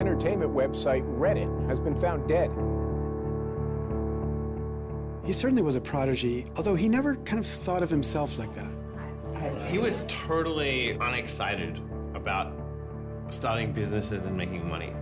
Entertainment website Reddit has been found dead. He certainly was a prodigy, although he never kind of thought of himself like that. He was totally unexcited about starting businesses and making money.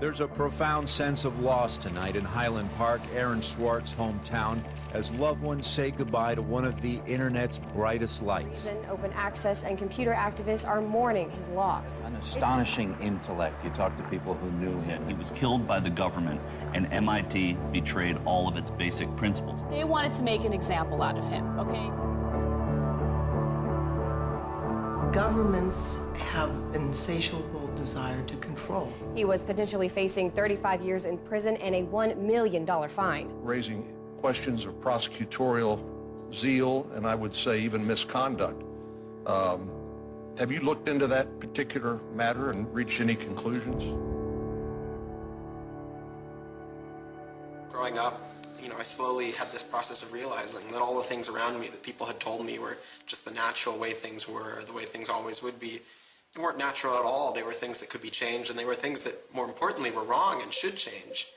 There's a profound sense of loss tonight in Highland Park, Aaron Swartz' hometown, as loved ones say goodbye to one of the internet's brightest lights. Open access and computer activists are mourning his loss. An astonishing intellect. You talk to people who knew him. He was killed by the government, and MIT betrayed all of its basic principles. They wanted to make an example out of him, okay? Governments have an insatiable desire to control. He was potentially facing 35 years in prison and a $1 million fine. Raising questions of prosecutorial zeal, and I would say even misconduct. Have you looked into that particular matter and reached any conclusions? Growing up, I slowly had this process of realizing that all the things around me that people had told me were just the natural way things were, the way things always would be. They weren't natural at all. They were things that could be changed, and they were things that, more importantly, were wrong and should change.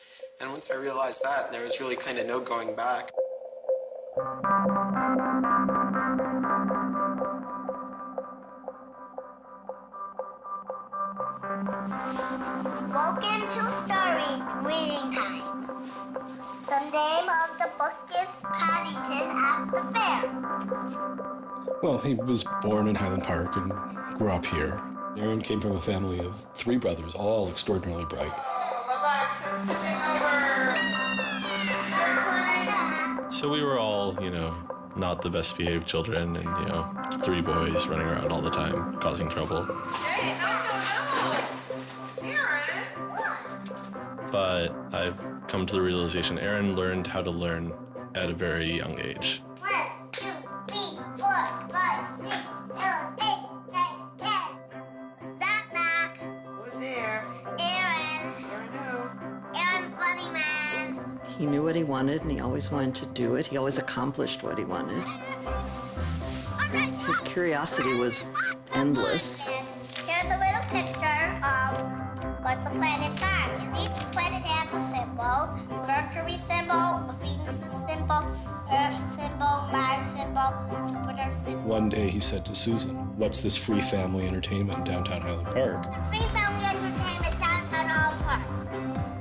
And once I realized that, there was really kind of no going back. Welcome to Story Reading Time. The name of the book is Paddington at the Fair. Well, he was born in Highland Park and grew up here. Aaron came from a family of 3 brothers, all extraordinarily bright. So we were all, not the best behaved children, and, 3 boys running around all the time, causing trouble. Hey, no. But I've come to the realization Aaron learned how to learn at a very young age. 1, 2, 3, 4, 5, 6, 7, 8, 9, 10. Knock, knock. Who's there? Aaron. Aaron who? Aaron, funny man. He knew what he wanted, and he always wanted to do it. He always accomplished what he wanted. His curiosity was endless. Here's a little picture of what the planets are. And each planet has a symbol. Mercury symbol, Venus symbol, Earth symbol, Mars symbol, Jupiter symbol. One day he said to Susan, "What's this free family entertainment in downtown Highland Park?" Free family entertainment downtown Highland Park.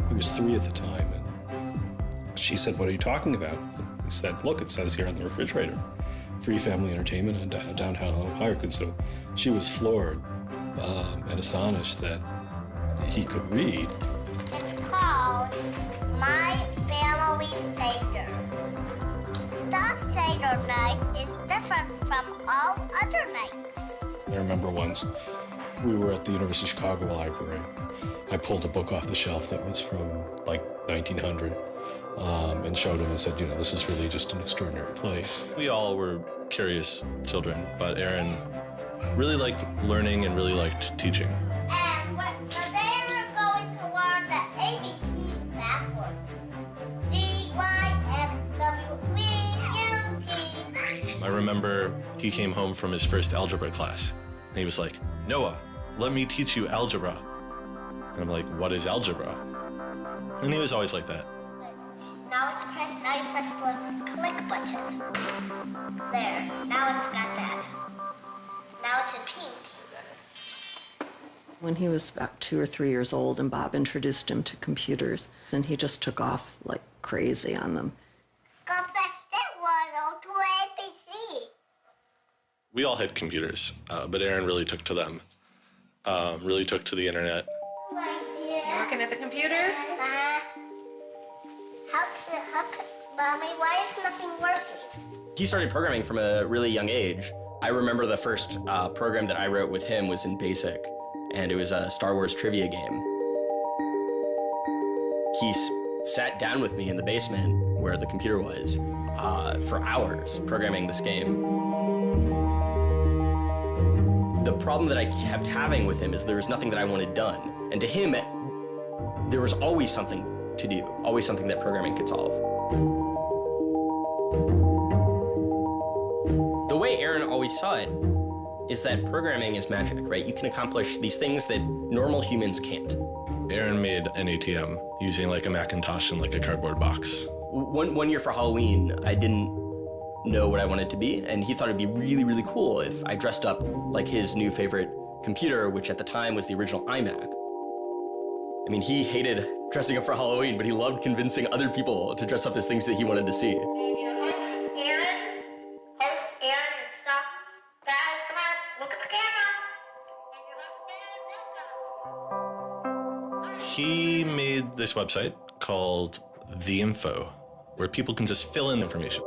He was 3 at the time, and she said, "What are you talking about?" And he said, "Look, it says here on the refrigerator, free family entertainment in downtown Highland Park." And so she was floored and astonished that he could read. It's called My Family Seder. The Seder night is different from all other nights. I remember once we were at the University of Chicago Library. I pulled a book off the shelf that was from like 1900 and showed him and said, "This is really just an extraordinary place." We all were curious children, but Aaron really liked learning and really liked teaching. And today we're going to learn the ABCs backwards. C-Y-X-W-E-U-T. I remember he came home from his first algebra class, and he was like, "Noah, let me teach you algebra." And I'm like, "What is algebra?" And he was always like that. Now you press the click button. There, now it's got that. Now it's in pink. When he was about 2 or 3 years old, and Bob introduced him to computers, and he just took off like crazy on them. Go fast and 102 ABC. We all had computers, but Aaron really took to them, really took to the internet. Looking at the computer? Mommy, why is nothing working? He started programming from a really young age. I remember the first program that I wrote with him was in BASIC, and it was a Star Wars trivia game. He sat down with me in the basement where the computer was for hours programming this game. The problem that I kept having with him is there was nothing that I wanted done. And to him, there was always something to do, always something that programming could solve. The way Aaron always saw it is that programming is magic, right? You can accomplish these things that normal humans can't. Aaron made an ATM using like a Macintosh and like a cardboard box. One year for Halloween, I didn't know what I wanted to be, and he thought it'd be really, really cool if I dressed up like his new favorite computer, which at the time was the original iMac. I mean, he hated dressing up for Halloween, but he loved convincing other people to dress up as things that he wanted to see. He made this website called The Info, where people can just fill in information.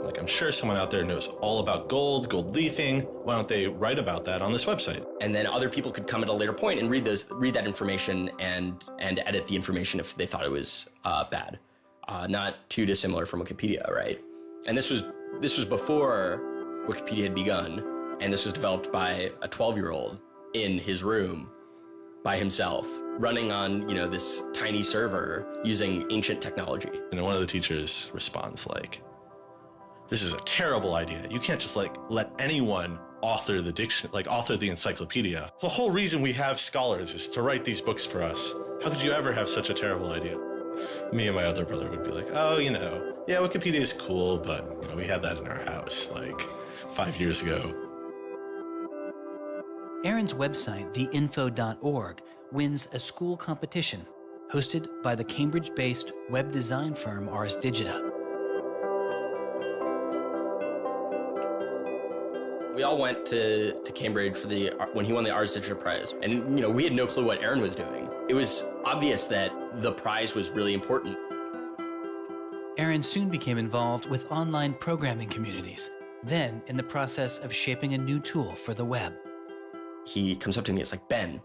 Like, I'm sure someone out there knows all about gold leafing. Why don't they write about that on this website? And then other people could come at a later point and read that information and edit the information if they thought it was bad. Not too dissimilar from Wikipedia, right? And this was before Wikipedia had begun, and this was developed by a 12-year-old in his room by himself, running on, this tiny server using ancient technology. And one of the teachers responds like, "This is a terrible idea. You can't just let anyone author author the encyclopedia. The whole reason we have scholars is to write these books for us. How could you ever have such a terrible idea?" Me and my other brother would be like, "Oh, yeah, Wikipedia is cool, but we had that in our house like 5 years ago." Aaron's website, theinfo.org, wins a school competition hosted by the Cambridge-based web design firm Ars Digita. We all went to Cambridge for when he won the Ars Digita Prize. And, we had no clue what Aaron was doing. It was obvious that the prize was really important. Aaron soon became involved with online programming communities, then in the process of shaping a new tool for the web. He comes up to me, it's like, "Ben,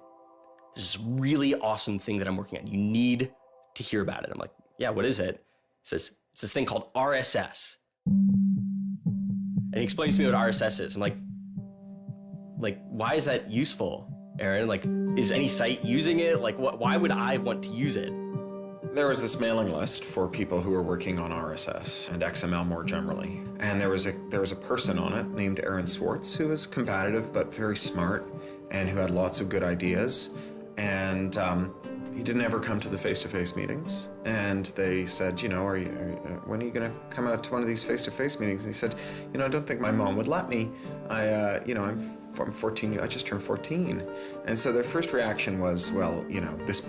there's this really awesome thing that I'm working on. You need to hear about it." I'm like, "Yeah, what is it?" He says, "It's this thing called RSS." And he explains to me what RSS is. I'm like, why is that useful, Aaron? Is any site using it? Why would I want to use it? There was this mailing list for people who were working on RSS and XML more generally. And there was a person on it named Aaron Swartz who was combative but very smart and who had lots of good ideas. And he didn't ever come to the face-to-face meetings. And they said, when are you going to come out to one of these face-to-face meetings? And he said, I don't think my mom would let me. I'm 14, I just turned 14. And so their first reaction was, well, this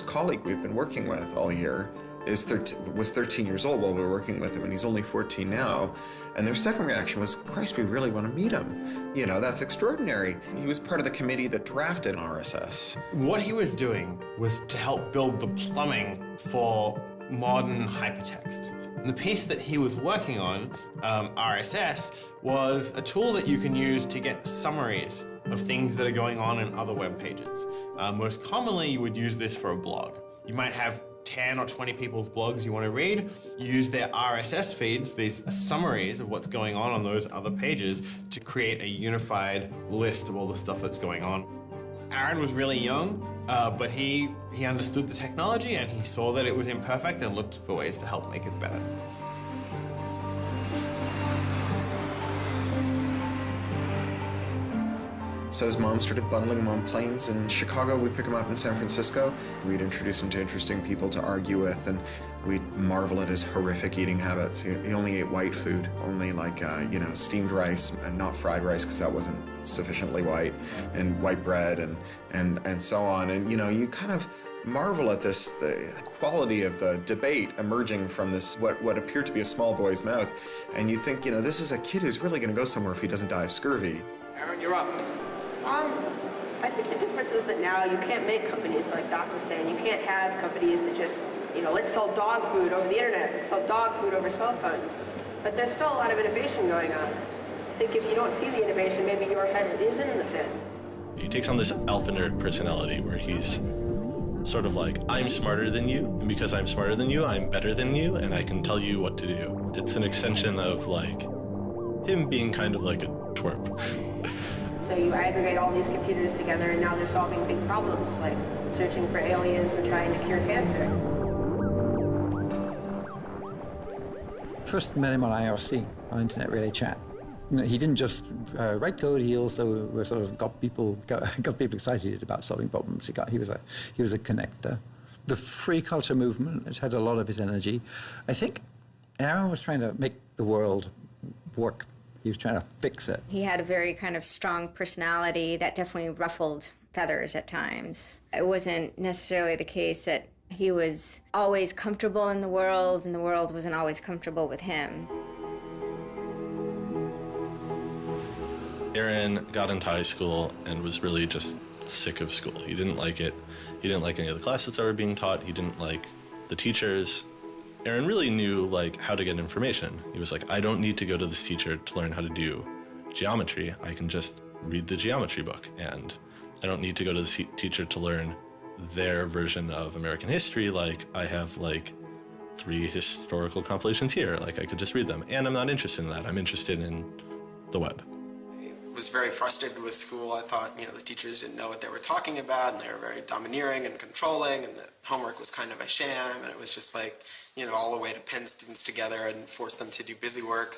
colleague we've been working with all year was 13 years old while we were working with him, and he's only 14 now. And their second reaction was, Christ, we really want to meet him. That's extraordinary. He was part of the committee that drafted RSS. What he was doing was to help build the plumbing for modern hypertext. And the piece that he was working on, RSS, was a tool that you can use to get summaries of things that are going on in other web pages. Most commonly, you would use this for a blog. You might have 10 or 20 people's blogs you want to read. You use their RSS feeds, these summaries of what's going on those other pages, to create a unified list of all the stuff that's going on. Aaron was really young, but he understood the technology and he saw that it was imperfect and looked for ways to help make it better. So his mom started bundling him on planes in Chicago. We'd pick him up in San Francisco. We'd introduce him to interesting people to argue with, and we'd marvel at his horrific eating habits. He only ate white food, only steamed rice and not fried rice because that wasn't sufficiently white, and white bread and so on. And you kind of marvel at the quality of the debate emerging from this, what appeared to be a small boy's mouth. And you think, this is a kid who's really going to go somewhere if he doesn't die of scurvy. Aaron, you're up. I think the difference is that now you can't make companies like Doc was saying. You can't have companies that just, let's sell dog food over the internet, let's sell dog food over cell phones. But there's still a lot of innovation going on. I think if you don't see the innovation, maybe your head is in the sand. He takes on this alpha nerd personality where he's sort of like, I'm smarter than you, and because I'm smarter than you, I'm better than you, and I can tell you what to do. It's an extension of him being kind of like a twerp. So you aggregate all these computers together and now they're solving big problems like searching for aliens and trying to cure cancer. First met him on IRC, on Internet Relay Chat. He didn't just write code. He also sort of got people excited about solving problems. He was a connector. The free culture movement has had a lot of his energy. I think Aaron was trying to make the world work. He was trying to fix it. He had a very kind of strong personality that definitely ruffled feathers at times. It wasn't necessarily the case that he was always comfortable in the world and the world wasn't always comfortable with him. Aaron got into high school and was really just sick of school. He didn't like it. He didn't like any of the classes that were being taught. He didn't like the teachers. Aaron really knew how to get information. He was like, I don't need to go to this teacher to learn how to do geometry. I can just read the geometry book, and I don't need to go to the teacher to learn their version of American history. I have 3 historical compilations here. I could just read them, and I'm not interested in that. I'm interested in the web. I was very frustrated with school. I thought, the teachers didn't know what they were talking about, and they were very domineering and controlling, and the homework was kind of a sham, and it was just all a way to pin students together and force them to do busy work.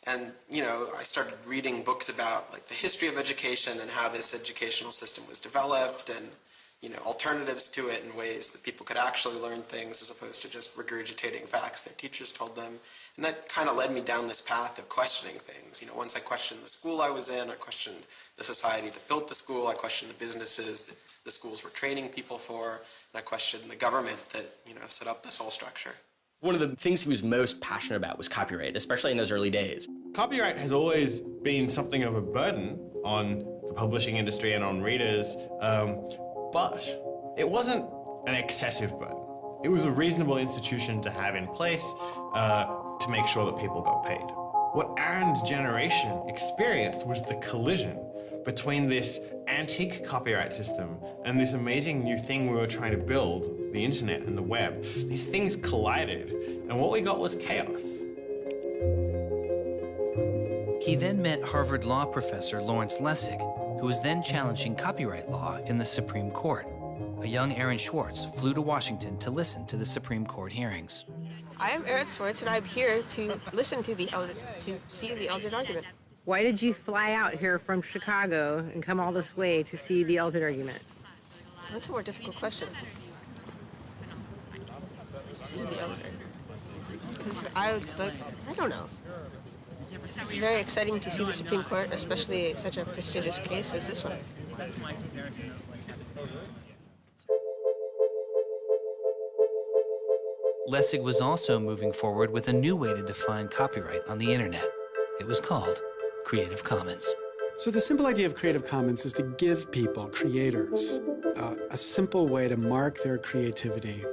And, I started reading books about the history of education and how this educational system was developed, and alternatives to it in ways that people could actually learn things as opposed to just regurgitating facts their teachers told them. And that kind of led me down this path of questioning things. Once I questioned the school I was in, I questioned the society that built the school, I questioned the businesses that the schools were training people for, and I questioned the government that, set up this whole structure. One of the things he was most passionate about was copyright, especially in those early days. Copyright has always been something of a burden on the publishing industry and on readers, but it wasn't an excessive burden. It was a reasonable institution to have in place to make sure that people got paid. What Aaron's generation experienced was the collision between this antique copyright system and this amazing new thing we were trying to build, the internet and the web. These things collided, and what we got was chaos. He then met Harvard law professor Lawrence Lessig, who was then challenging copyright law in the Supreme Court. A young Aaron Swartz flew to Washington to listen to the Supreme Court hearings. I am Aaron Swartz, and I'm here to listen to see the Eldred argument. Why did you fly out here from Chicago and come all this way to see the Eldred argument? That's a more difficult question. See the Eldred. Because I don't know. It's very exciting to see the Supreme Court, especially such a prestigious case as this one. Lessig was also moving forward with a new way to define copyright on the internet. It was called Creative Commons. So the simple idea of Creative Commons is to give people, creators, a simple way to mark their creativity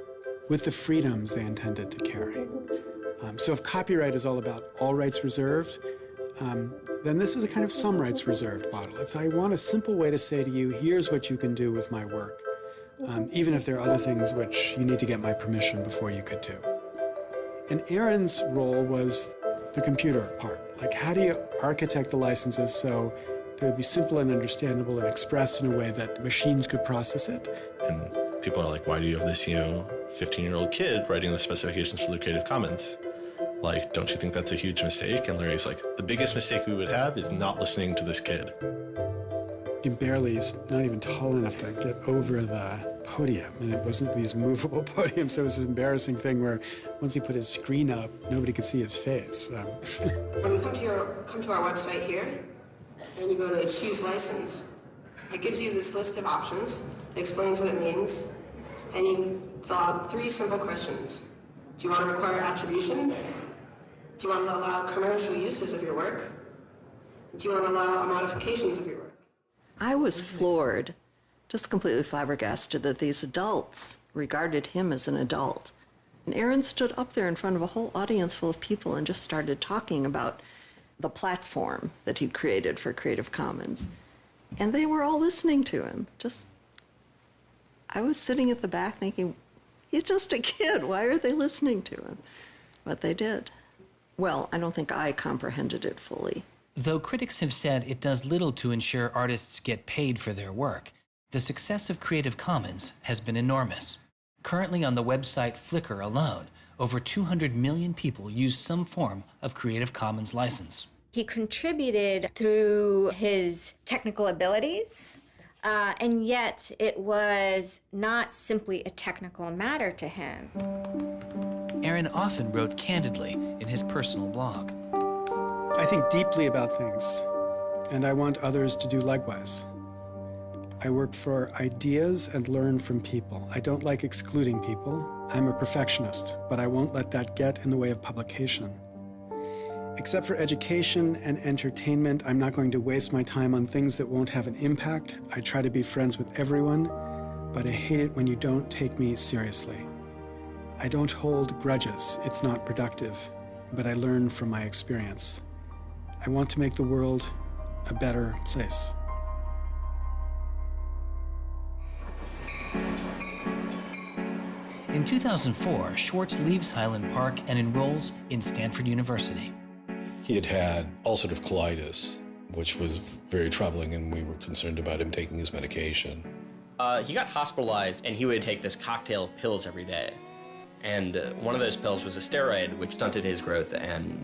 with the freedoms they intended to carry. So if copyright is all about all rights reserved, then this is a kind of some rights reserved model. It's I want a simple way to say to you, here's what you can do with my work, even if there are other things which you need to get my permission before you could do. And Aaron's role was the computer part. How do you architect the licenses so they would be simple and understandable and expressed in a way that machines could process it? And people are like, why do you have this, 15-year-old kid writing the specifications for the Creative Commons? Don't you think that's a huge mistake? And Larry's like, the biggest mistake we would have is not listening to this kid. He barely is not even tall enough to get over the podium, and it wasn't these movable podiums, so it was this embarrassing thing where once he put his screen up, nobody could see his face. When you come to our website here, and you go to Choose License, it gives you this list of options, it explains what it means, and you fill out 3 simple questions. Do you want to require attribution? Do you want to allow commercial uses of your work? Do you want to allow modifications of your work? I was floored, just completely flabbergasted that these adults regarded him as an adult. And Aaron stood up there in front of a whole audience full of people and just started talking about the platform that he'd created for Creative Commons. And they were all listening to him. I was sitting at the back thinking, he's just a kid. Why are they listening to him? But they did. Well, I don't think I comprehended it fully. Though critics have said it does little to ensure artists get paid for their work, the success of Creative Commons has been enormous. Currently on the website Flickr alone, over 200 million people use some form of Creative Commons license. He contributed through his technical abilities, and yet it was not simply a technical matter to him. Aaron often wrote candidly in his personal blog. I think deeply about things, and I want others to do likewise. I work for ideas and learn from people. I don't like excluding people. I'm a perfectionist, but I won't let that get in the way of publication. Except for education and entertainment, I'm not going to waste my time on things that won't have an impact. I try to be friends with everyone, but I hate it when you don't take me seriously. I don't hold grudges. It's not productive, but I learn from my experience. I want to make the world a better place. In 2004, Swartz leaves Highland Park and enrolls in Stanford University. He had had ulcerative colitis, which was very troubling, and we were concerned about him taking his medication. He got hospitalized, and he would take this cocktail of pills every day. And one of those pills was a steroid, which stunted his growth and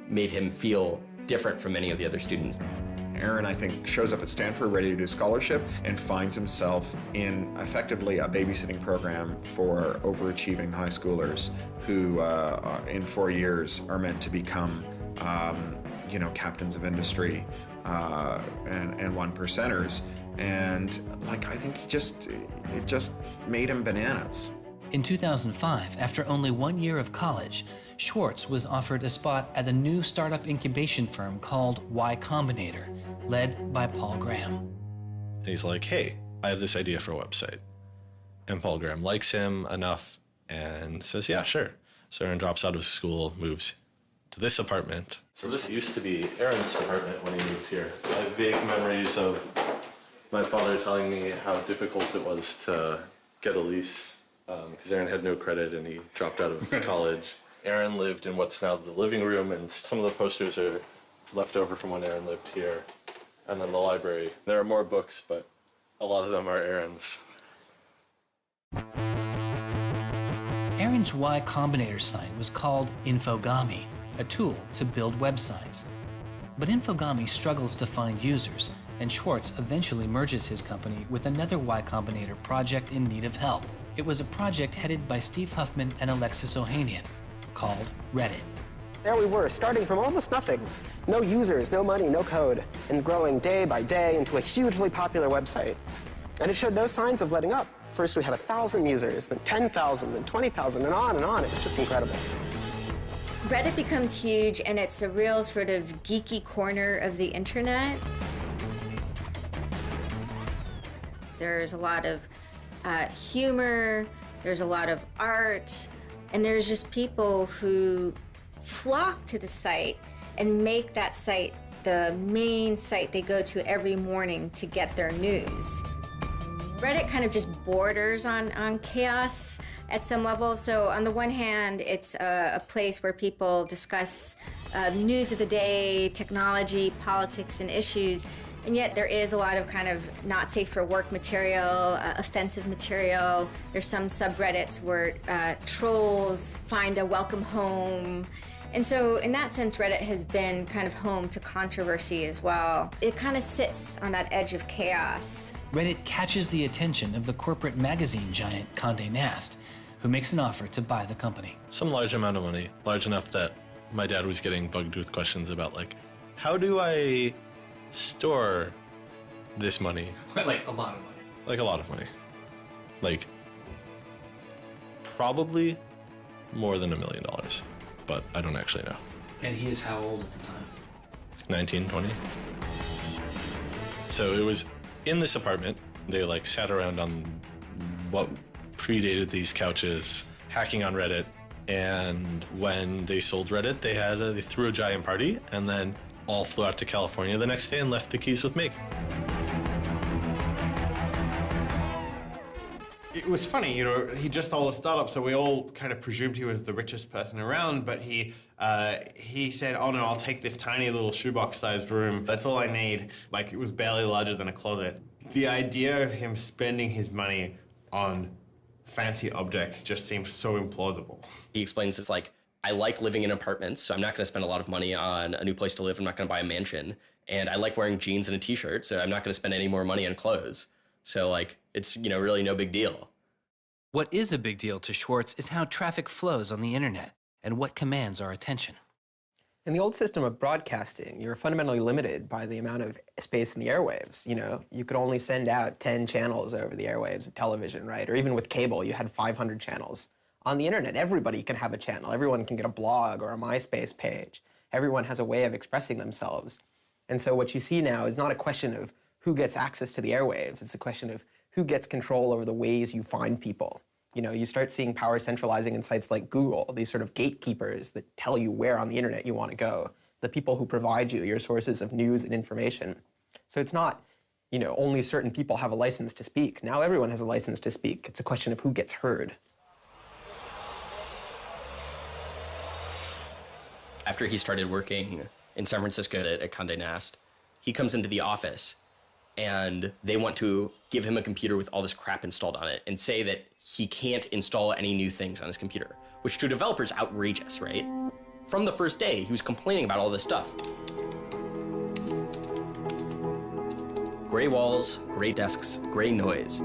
made him feel different from many of the other students. Aaron, I think, shows up at Stanford ready to do scholarship and finds himself in effectively a babysitting program for overachieving high schoolers who, in 4 years, are meant to become, captains of industry and one percenters. And I think it just made him bananas. In 2005, after only 1 year of college, Swartz was offered a spot at a new startup incubation firm called Y Combinator, led by Paul Graham. And he's like, hey, I have this idea for a website. And Paul Graham likes him enough and says, yeah, sure. So Aaron drops out of school, moves to this apartment. So this used to be Aaron's apartment when he moved here. I have vague memories of my father telling me how difficult it was to get a lease because Aaron had no credit and he dropped out of college. Aaron lived in what's now the living room, and some of the posters are left over from when Aaron lived here. And then the library. There are more books, but a lot of them are Aaron's. Aaron's Y Combinator site was called Infogami, a tool to build websites. But Infogami struggles to find users, and Swartz eventually merges his company with another Y Combinator project in need of help. It was a project headed by Steve Huffman and Alexis Ohanian, called Reddit. There we were, starting from almost nothing. No users, no money, no code, and growing day by day into a hugely popular website. And it showed no signs of letting up. First we had 1,000 users, then 10,000, then 20,000, and on and on. It was just incredible. Reddit becomes huge, and it's a real sort of geeky corner of the internet. There's a lot of humor, there's a lot of art, and there's just people who flock to the site and make that site the main site they go to every morning to get their news. Reddit kind of just borders on chaos at some level. So on the one hand, it's a place where people discuss news of the day, technology, politics, and issues. And yet there is a lot of kind of not safe for work material, offensive material. There's some subreddits where trolls find a welcome home. And so in that sense, Reddit has been kind of home to controversy as well. It kind of sits on that edge of chaos. Reddit catches the attention of the corporate magazine giant Condé Nast, who makes an offer to buy the company. Some large amount of money, large enough that my dad was getting bugged with questions about how do I store this money? Like a lot of money. Like a lot of money. Probably more than $1 million, but I don't actually know. And he is how old at the time? 19, 20. So it was in this apartment. They sat around on what predated these couches, hacking on Reddit. And when they sold Reddit, they threw a giant party and then all flew out to California the next day and left the keys with me. It was funny, he just sold a startup, so we all kind of presumed he was the richest person around, but he said, oh no, I'll take this tiny little shoebox-sized room. That's all I need. It was barely larger than a closet. The idea of him spending his money on fancy objects just seems so implausible. He explains it's I like living in apartments, so I'm not going to spend a lot of money on a new place to live. I'm not going to buy a mansion. And I like wearing jeans and a t-shirt, so I'm not going to spend any more money on clothes. So like, it's, you know, really no big deal. What is a big deal to Swartz is how traffic flows on the internet and what commands our attention. In the old system of broadcasting, you were fundamentally limited by the amount of space in the airwaves. You know, you could only send out 10 channels over the airwaves of television, right? Or even with cable, you had 500 channels. On the internet, everybody can have a channel. Everyone can get a blog or a MySpace page. Everyone has a way of expressing themselves. And so what you see now is not a question of who gets access to the airwaves. It's a question of who gets control over the ways you find people. You know, you start seeing power centralizing in sites like Google, these sort of gatekeepers that tell you where on the internet you want to go, the people who provide you your sources of news and information. So it's not, you know, only certain people have a license to speak. Now everyone has a license to speak. It's a question of who gets heard. After he started working in San Francisco at Condé Nast, he comes into the office and they want to give him a computer with all this crap installed on it and say that he can't install any new things on his computer, which to a developer is outrageous, right? From the first day, he was complaining about all this stuff. Gray walls, gray desks, gray noise.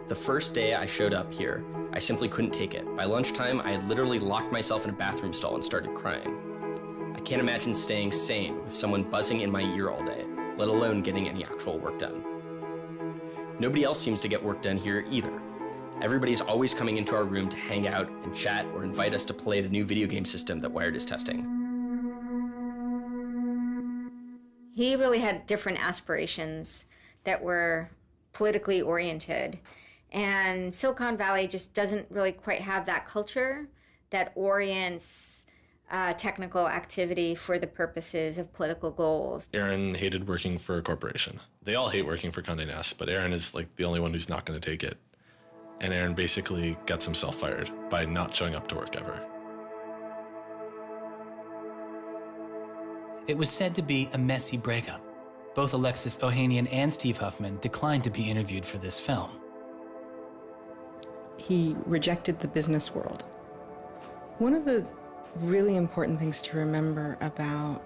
The first day I showed up here, I simply couldn't take it. By lunchtime, I had literally locked myself in a bathroom stall and started crying. I can't imagine staying sane with someone buzzing in my ear all day, let alone getting any actual work done. Nobody else seems to get work done here either. Everybody's always coming into our room to hang out and chat or invite us to play the new video game system that Wired is testing. He really had different aspirations that were politically oriented. And Silicon Valley just doesn't really quite have that culture that orients technical activity for the purposes of political goals. Aaron hated working for a corporation. They all hate working for Condé Nast, but Aaron is like the only one who's not going to take it. And Aaron basically gets himself fired by not showing up to work ever. It was said to be a messy breakup. Both Alexis Ohanian and Steve Huffman declined to be interviewed for this film. He rejected the business world. One of the really important things to remember about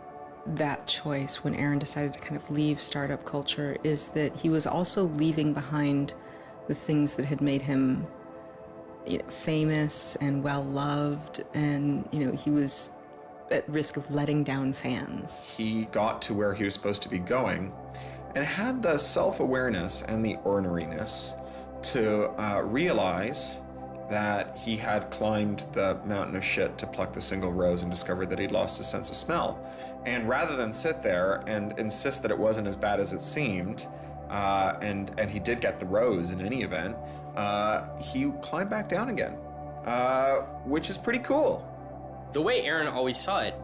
that choice when Aaron decided to kind of leave startup culture is that he was also leaving behind the things that had made him, you know, famous and well-loved, and, you know, he was at risk of letting down fans. He got to where he was supposed to be going and had the self-awareness and the orneriness to realize that he had climbed the mountain of shit to pluck the single rose and discovered that he'd lost his sense of smell. And rather than sit there and insist that it wasn't as bad as it seemed, and he did get the rose in any event, he climbed back down again, which is pretty cool. The way Aaron always saw it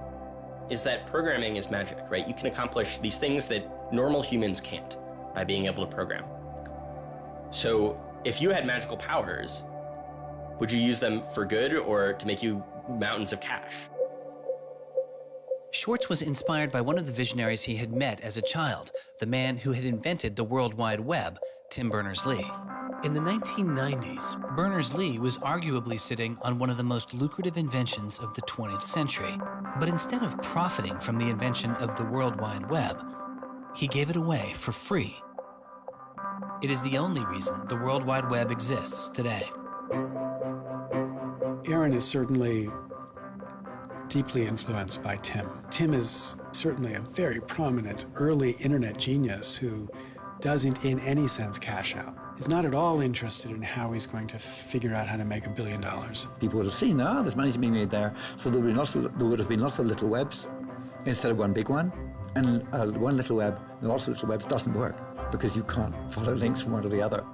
is that programming is magic, right? You can accomplish these things that normal humans can't by being able to program. So if you had magical powers, would you use them for good or to make you mountains of cash? Swartz was inspired by one of the visionaries he had met as a child, the man who had invented the World Wide Web, Tim Berners-Lee. In the 1990s, Berners-Lee was arguably sitting on one of the most lucrative inventions of the 20th century. But instead of profiting from the invention of the World Wide Web, he gave it away for free. It is the only reason the World Wide Web exists today. Aaron is certainly deeply influenced by Tim. Tim is certainly a very prominent early internet genius who doesn't in any sense cash out. He's not at all interested in how he's going to figure out how to make $1 billion. People would have seen, there's money to be made there. So there would have been lots of little webs instead of one big one. And one little web and lots of little webs doesn't work because you can't follow links from one to the other.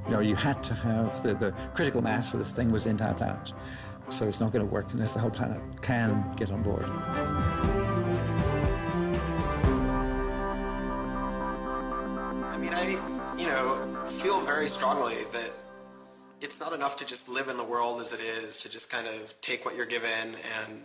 You know, you had to have the critical mass for this thing was the entire planet. So it's not going to work unless the whole planet can get on board. I mean, I feel very strongly that it's not enough to just live in the world as it is, to just kind of take what you're given and,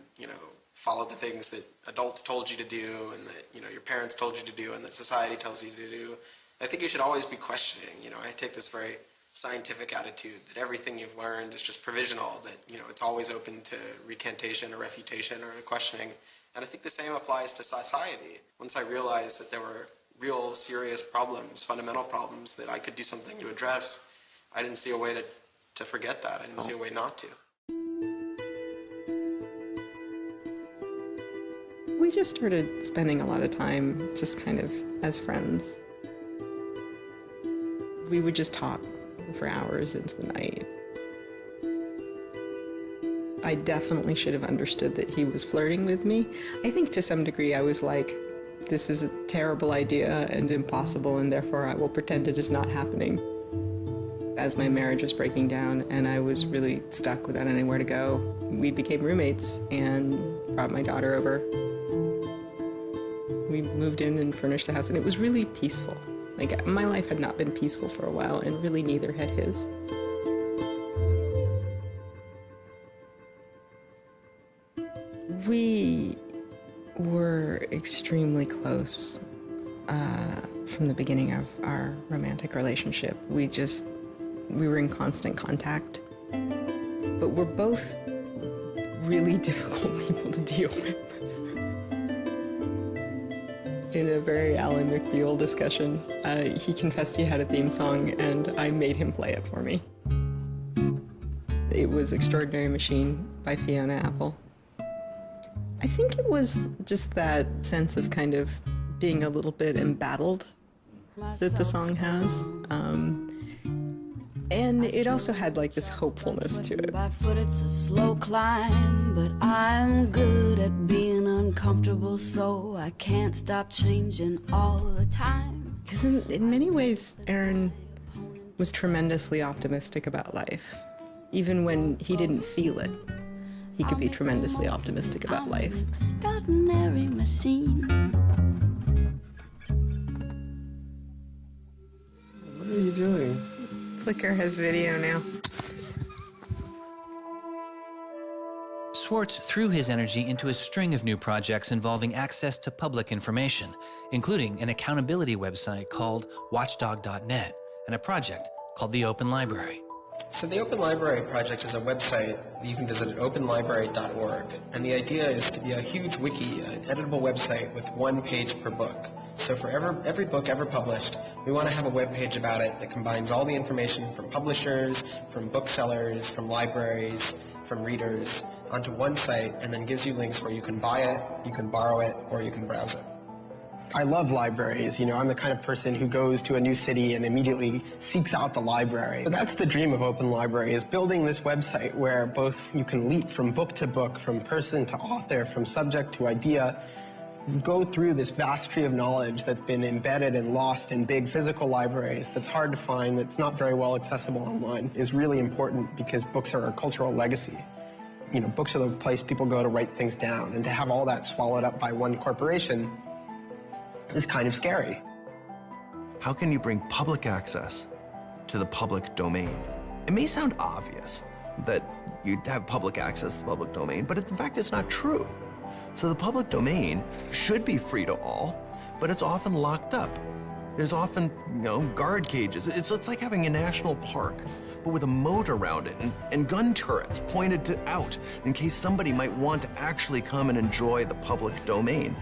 follow the things that adults told you to do and that, your parents told you to do and that society tells you to do. I think you should always be questioning. I take this very scientific attitude that everything you've learned is just provisional, that, you know, it's always open to recantation or refutation or questioning. And I think the same applies to society. Once I realized that there were real serious problems, fundamental problems that I could do something to address, I didn't see a way to forget that. I didn't see a way not to. We just started spending a lot of time just kind of as friends. We would just talk for hours into the night. I definitely should have understood that he was flirting with me. I think to some degree I was like, this is a terrible idea and impossible, and therefore I will pretend it is not happening. As my marriage was breaking down and I was really stuck without anywhere to go, we became roommates and brought my daughter over. We moved in and furnished a house, and it was really peaceful. Like, my life had not been peaceful for a while, and really neither had his. We were extremely close from the beginning of our romantic relationship. We were in constant contact, but we're both really difficult people to deal with. In a very Alan McBeal discussion, he confessed he had a theme song, and I made him play it for me. It was Extraordinary Machine by Fiona Apple. I think it was just that sense of kind of being a little bit embattled that the song has. And it also had like this hopefulness to it. By foot it's a slow climb, but I'm good at being uncomfortable, so I can't stop changing all the time. Because in many ways, Aaron was tremendously optimistic about life. Even when he didn't feel it, he could be tremendously optimistic about life. Extraordinary machine. What are you doing? Flickr has video now. Swartz threw his energy into a string of new projects involving access to public information, including an accountability website called watchdog.net and a project called the Open Library. So the Open Library project is a website that you can visit at openlibrary.org, and the idea is to be a huge wiki, an editable website with one page per book. So for every book ever published, we want to have a web page about it that combines all the information from publishers, from booksellers, from libraries, from readers onto one site, and then gives you links where you can buy it, you can borrow it, or you can browse it. I love libraries. You know, I'm the kind of person who goes to a new city and immediately seeks out the library. So that's the dream of Open Library, is building this website where both you can leap from book to book, from person to author, from subject to idea, go through this vast tree of knowledge that's been embedded and lost in big physical libraries, that's hard to find, that's not very well accessible online, is really important because books are a cultural legacy. You know, books are the place people go to write things down, and to have all that swallowed up by one corporation is kind of scary. How can you bring public access to the public domain? It may sound obvious that you'd have public access to the public domain, but in fact, it's not true. So the public domain should be free to all, but it's often locked up. There's often, guard cages. It's like having a national park, but with a moat around it and gun turrets pointed out in case somebody might want to actually come and enjoy the public domain.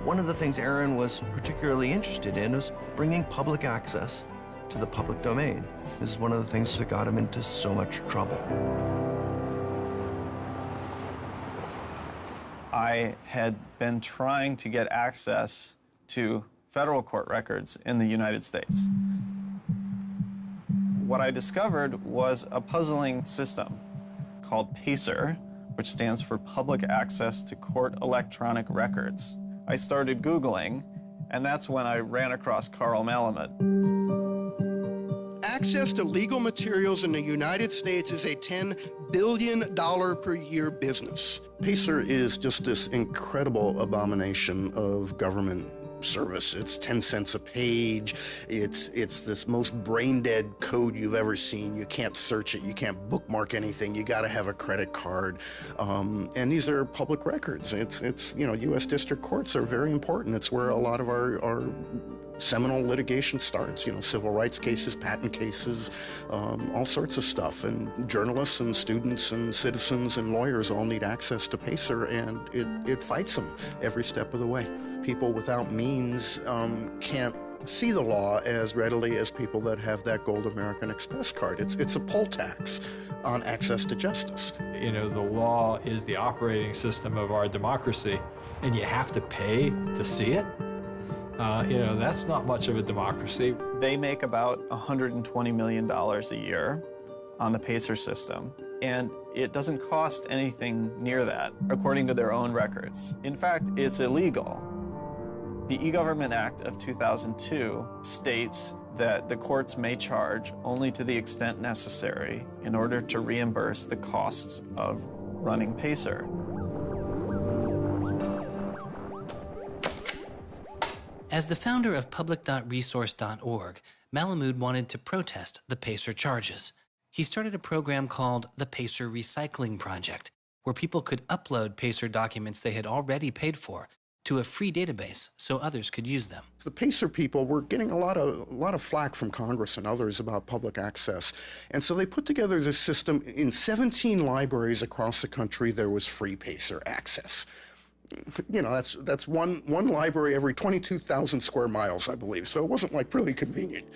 One of the things Aaron was particularly interested in was bringing public access to the public domain. This is one of the things that got him into so much trouble. I had been trying to get access to federal court records in the United States. What I discovered was a puzzling system called PACER, which stands for Public Access to Court Electronic Records. I started Googling, and that's when I ran across Carl Malamud. Access to legal materials in the United States is a $10 billion per year business. PACER is just this incredible abomination of government service. It's 10 cents a page. It's this most brain-dead code you've ever seen. You can't search it. You can't bookmark anything. You got to have a credit card. And these are public records. It's U.S. district courts are very important. It's where a lot of our seminal litigation starts, civil rights cases, patent cases, all sorts of stuff. And journalists and students and citizens and lawyers all need access to PACER, and it fights them every step of the way. People without means can't see the law as readily as people that have that gold American Express card. It's a poll tax on access to justice. The law is the operating system of our democracy, and you have to pay to see it. That's not much of a democracy. They make about $120 million a year on the PACER system, and it doesn't cost anything near that, according to their own records. In fact, it's illegal. The E-Government Act of 2002 states that the courts may charge only to the extent necessary in order to reimburse the costs of running PACER. As the founder of public.resource.org, Malamud wanted to protest the PACER charges. He started a program called the PACER Recycling Project, where people could upload PACER documents they had already paid for to a free database so others could use them. The PACER people were getting a lot of flack from Congress and others about public access. And so they put together this system. In 17 libraries across the country, there was free PACER access. That's one library every 22,000 square miles, I believe. So it wasn't like really convenient.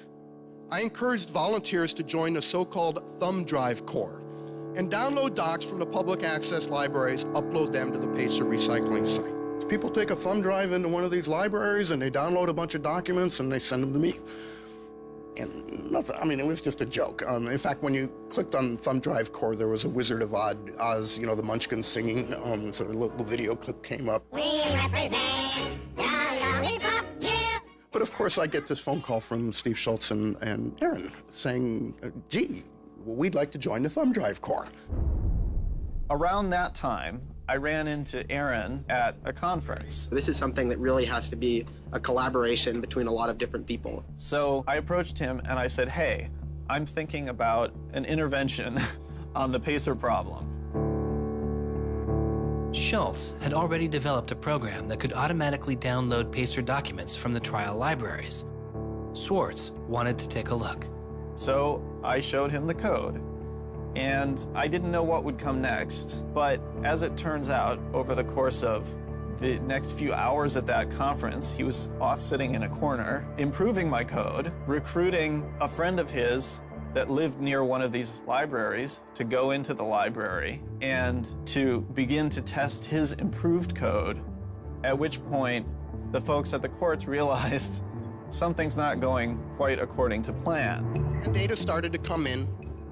I encouraged volunteers to join the so-called thumb drive corps and download docs from the public access libraries, upload them to the PACER recycling site. People take a thumb drive into one of these libraries and they download a bunch of documents and they send them to me. And nothing, it was just a joke. In fact, when you clicked on Thumb Drive Core, there was a Wizard of Oz, the Munchkins singing, so a little video clip came up. We represent the lollipop, yeah. But of course, I get this phone call from Steve Swartz and Aaron saying, gee, we'd like to join the Thumb Drive Core. Around that time, I ran into Aaron at a conference. This is something that really has to be a collaboration between a lot of different people. So I approached him and I said, hey, I'm thinking about an intervention on the PACER problem. Schultz had already developed a program that could automatically download PACER documents from the trial libraries. Swartz wanted to take a look. So I showed him the code. And I didn't know what would come next, but as it turns out, over the course of the next few hours at that conference, he was off sitting in a corner, improving my code, recruiting a friend of his that lived near one of these libraries to go into the library and to begin to test his improved code, at which point the folks at the courts realized something's not going quite according to plan. And data started to come in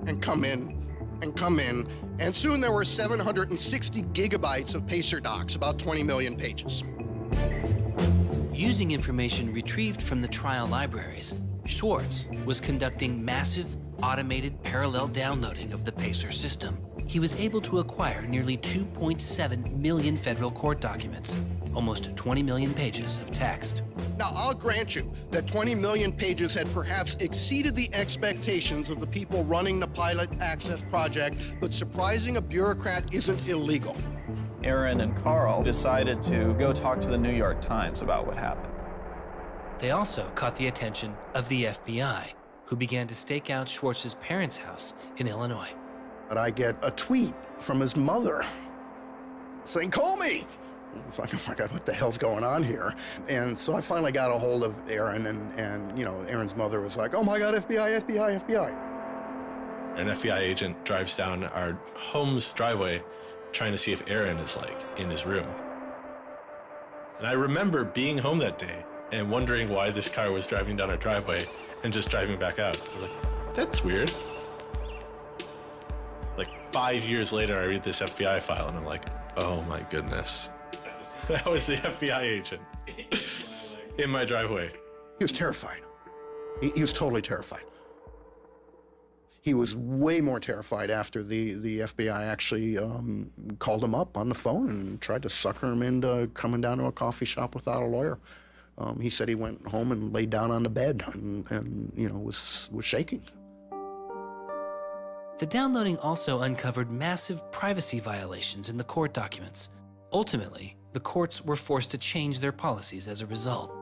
and come in and come in, and soon there were 760 gigabytes of PACER docs, about 20 million pages. Using information retrieved from the trial libraries, Swartz was conducting massive, automated parallel downloading of the PACER system. He was able to acquire nearly 2.7 million federal court documents, almost 20 million pages of text. Now, I'll grant you that 20 million pages had perhaps exceeded the expectations of the people running the Pilot Access Project, but surprising a bureaucrat isn't illegal. Aaron and Carl decided to go talk to the New York Times about what happened. They also caught the attention of the FBI, who began to stake out Schwartz's parents' house in Illinois. But I get a tweet from his mother saying, call me. It's like, oh my God, what the hell's going on here? And so I finally got a hold of Aaron, and Aaron's mother was like, oh my God, FBI, FBI, FBI. An FBI agent drives down our home's driveway trying to see if Aaron is in his room. And I remember being home that day and wondering why this car was driving down our driveway and just driving back out. I was like, that's weird. 5 years later, I read this FBI file and I'm like, oh my goodness. That was the FBI agent in my driveway. He was terrified. He was totally terrified. He was way more terrified after the FBI actually called him up on the phone and tried to sucker him into coming down to a coffee shop without a lawyer. He said he went home and laid down on the bed and was shaking. The downloading also uncovered massive privacy violations in the court documents. Ultimately, the courts were forced to change their policies as a result.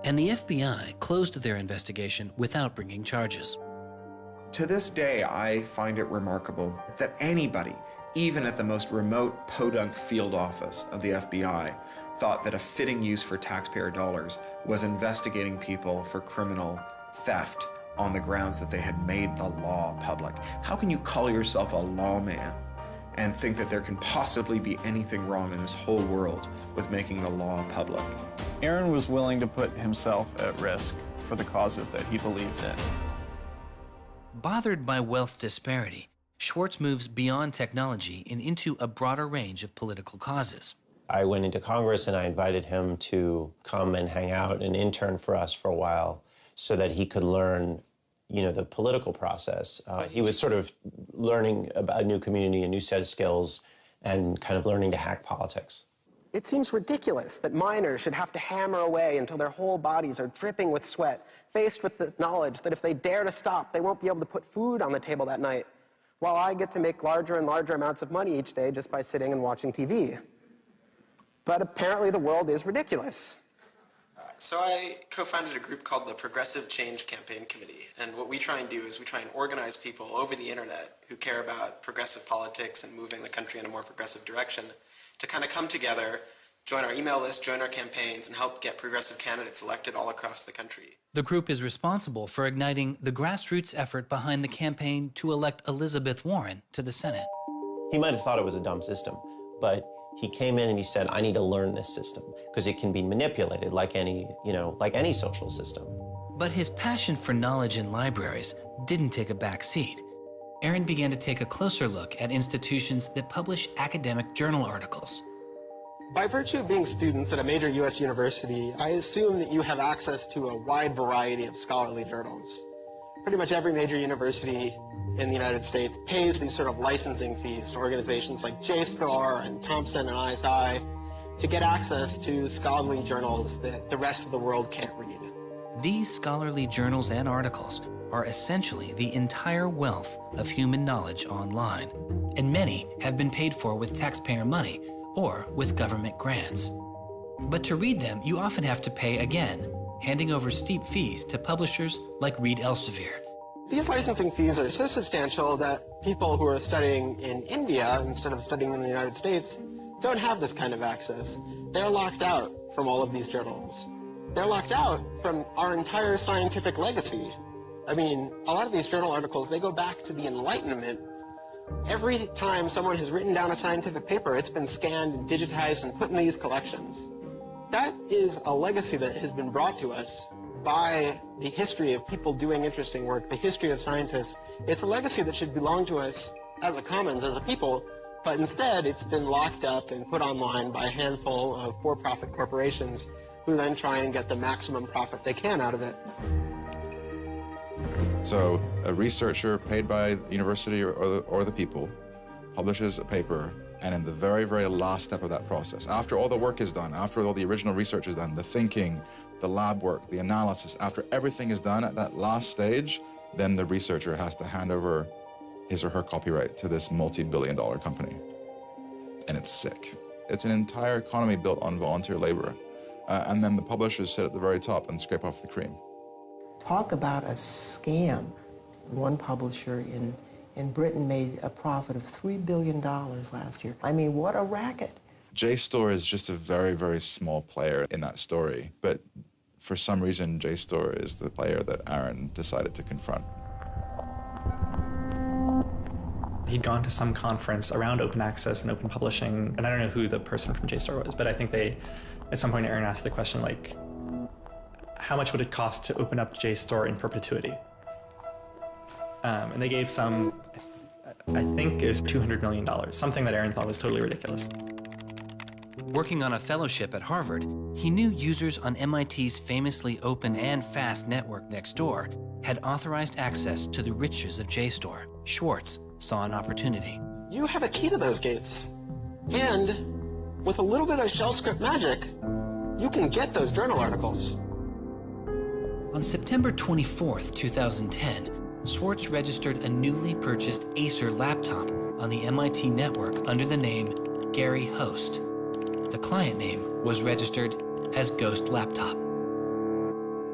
And the FBI closed their investigation without bringing charges. To this day, I find it remarkable that anybody, even at the most remote podunk field office of the FBI, thought that a fitting use for taxpayer dollars was investigating people for criminal theft on the grounds that they had made the law public. How can you call yourself a lawman and think that there can possibly be anything wrong in this whole world with making the law public? Aaron was willing to put himself at risk for the causes that he believed in. Bothered by wealth disparity, Swartz moves beyond technology and into a broader range of political causes. I went into Congress and I invited him to come and hang out and intern for us for a while so that he could learn, the political process. He was sort of learning about a new community, a new set of skills, and kind of learning to hack politics. It seems ridiculous that miners should have to hammer away until their whole bodies are dripping with sweat, faced with the knowledge that if they dare to stop, they won't be able to put food on the table that night, while I get to make larger and larger amounts of money each day just by sitting and watching TV. But apparently the world is ridiculous. So I co-founded a group called the Progressive Change Campaign Committee, and what we try and do is we try and organize people over the internet who care about progressive politics and moving the country in a more progressive direction to kind of come together, join our email list, join our campaigns, and help get progressive candidates elected all across the country. The group is responsible for igniting the grassroots effort behind the campaign to elect Elizabeth Warren to the Senate. He might have thought it was a dumb system, but he came in and he said, I need to learn this system because it can be manipulated like any social system. But his passion for knowledge in libraries didn't take a back seat. Aaron began to take a closer look at institutions that publish academic journal articles. By virtue of being students at a major U.S. university, I assume that you have access to a wide variety of scholarly journals. Pretty much every major university in the United States pays these sort of licensing fees to organizations like JSTOR and Thomson and ISI to get access to scholarly journals that the rest of the world can't read. These scholarly journals and articles are essentially the entire wealth of human knowledge online, and many have been paid for with taxpayer money or with government grants. But to read them, you often have to pay again, handing over steep fees to publishers like Reed Elsevier. These licensing fees are so substantial that people who are studying in India instead of studying in the United States don't have this kind of access. They're locked out from all of these journals. They're locked out from our entire scientific legacy. I mean, a lot of these journal articles, they go back to the Enlightenment. Every time someone has written down a scientific paper, it's been scanned and digitized and put in these collections. That is a legacy that has been brought to us by the history of people doing interesting work, the history of scientists. It's a legacy that should belong to us as a commons, as a people, but instead it's been locked up and put online by a handful of for-profit corporations who then try and get the maximum profit they can out of it. So a researcher paid by the university or the people publishes a paper, and in the very, very last step of that process, after all the work is done, after all the original research is done, the thinking, the lab work, the analysis, after everything is done at that last stage, then the researcher has to hand over his or her copyright to this multi-billion-dollar company. And it's sick. It's an entire economy built on volunteer labor. And then the publishers sit at the very top and scrape off the cream. Talk about a scam. One publisher in Britain made a profit of $3 billion last year. I mean, what a racket. JSTOR is just a very, very small player in that story, but for some reason, JSTOR is the player that Aaron decided to confront. He'd gone to some conference around open access and open publishing, and I don't know who the person from JSTOR was, but I think at some point Aaron asked the question, like, how much would it cost to open up JSTOR in perpetuity? And they gave some, I think it was $200 million, something that Aaron thought was totally ridiculous. Working on a fellowship at Harvard, he knew users on MIT's famously open and fast network Nextdoor had authorized access to the riches of JSTOR. Swartz saw an opportunity. You have a key to those gates. And with a little bit of shell script magic, you can get those journal articles. On September 24th, 2010, Swartz registered a newly purchased Acer laptop on the MIT network under the name Gary Host. The client name was registered as Ghost Laptop.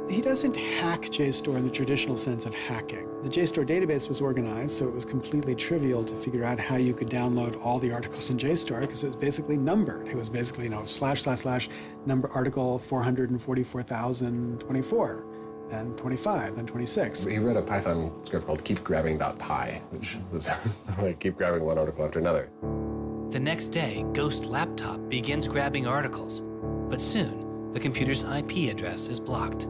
He doesn't hack JSTOR in the traditional sense of hacking. The JSTOR database was organized, so it was completely trivial to figure out how you could download all the articles in JSTOR because it was basically numbered. It was basically, / number article 444,024, then 25, then 26. He wrote a Python script called keepgrabbing.py, which was like keep grabbing one article after another. The next day, Ghost Laptop begins grabbing articles, but soon the computer's IP address is blocked.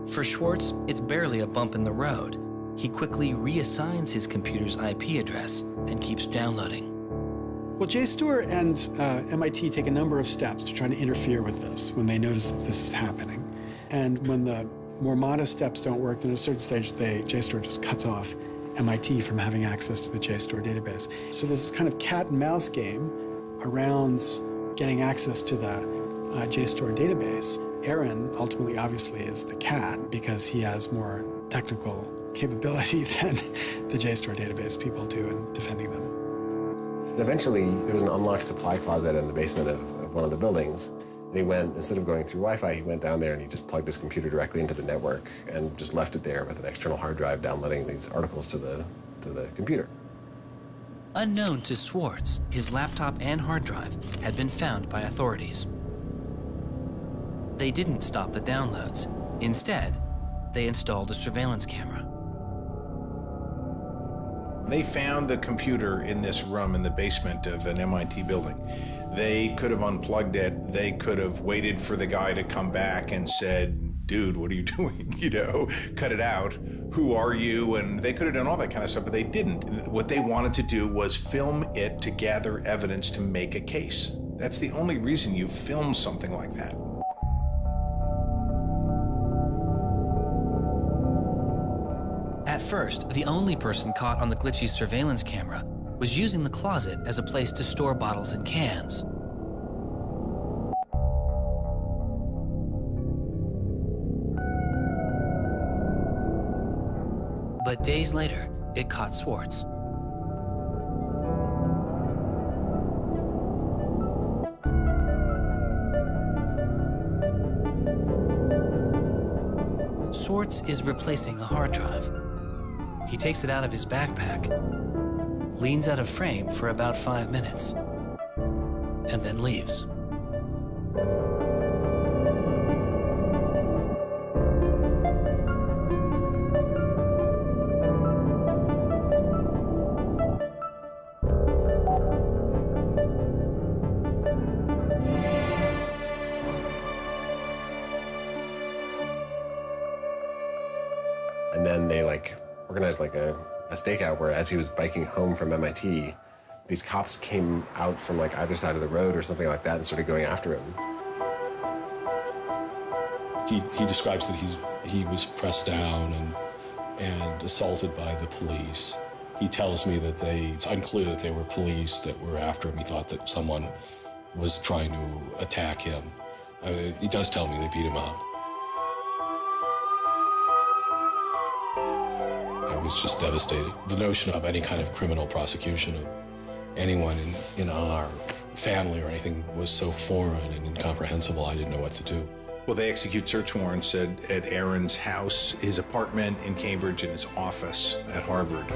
For Swartz, it's barely a bump in the road. He quickly reassigns his computer's IP address and keeps downloading. Well, JSTOR and MIT take a number of steps to try to interfere with this when they notice that this is happening. And when the more modest steps don't work, then at a certain stage, JSTOR just cuts off MIT from having access to the JSTOR database. So there's this kind of cat and mouse game around getting access to the JSTOR database. Aaron ultimately, obviously, is the cat because he has more technical capability than the JSTOR database people do in defending them. And eventually, there was an unlocked supply closet in the basement of one of the buildings. And he went, instead of going through Wi-Fi, he went down there and he just plugged his computer directly into the network and just left it there with an external hard drive downloading these articles to the computer. Unknown to Swartz, his laptop and hard drive had been found by authorities. They didn't stop the downloads. Instead, they installed a surveillance camera. They found the computer in this room in the basement of an MIT building. They could have unplugged it. They could have waited for the guy to come back and said, dude, what are you doing? You know, cut it out. Who are you? And they could have done all that kind of stuff, but they didn't. What they wanted to do was film it to gather evidence to make a case. That's the only reason you film something like that. At first, the only person caught on the glitchy surveillance camera was using the closet as a place to store bottles and cans. But days later, it caught Swartz. Swartz is replacing a hard drive. He takes it out of his backpack, leans out of frame for about 5 minutes, and then leaves. And then they organized a stakeout where as he was biking home from MIT, these cops came out from either side of the road or something like that and started going after him. He describes that he was pressed down and assaulted by the police. He tells me that it's unclear that they were police that were after him. He thought that someone was trying to attack him. He does tell me they beat him up. I was just devastated. The notion of any kind of criminal prosecution of anyone in our family or anything was so foreign and incomprehensible, I didn't know what to do. Well, they execute search warrants at Aaron's house, his apartment in Cambridge, and his office at Harvard.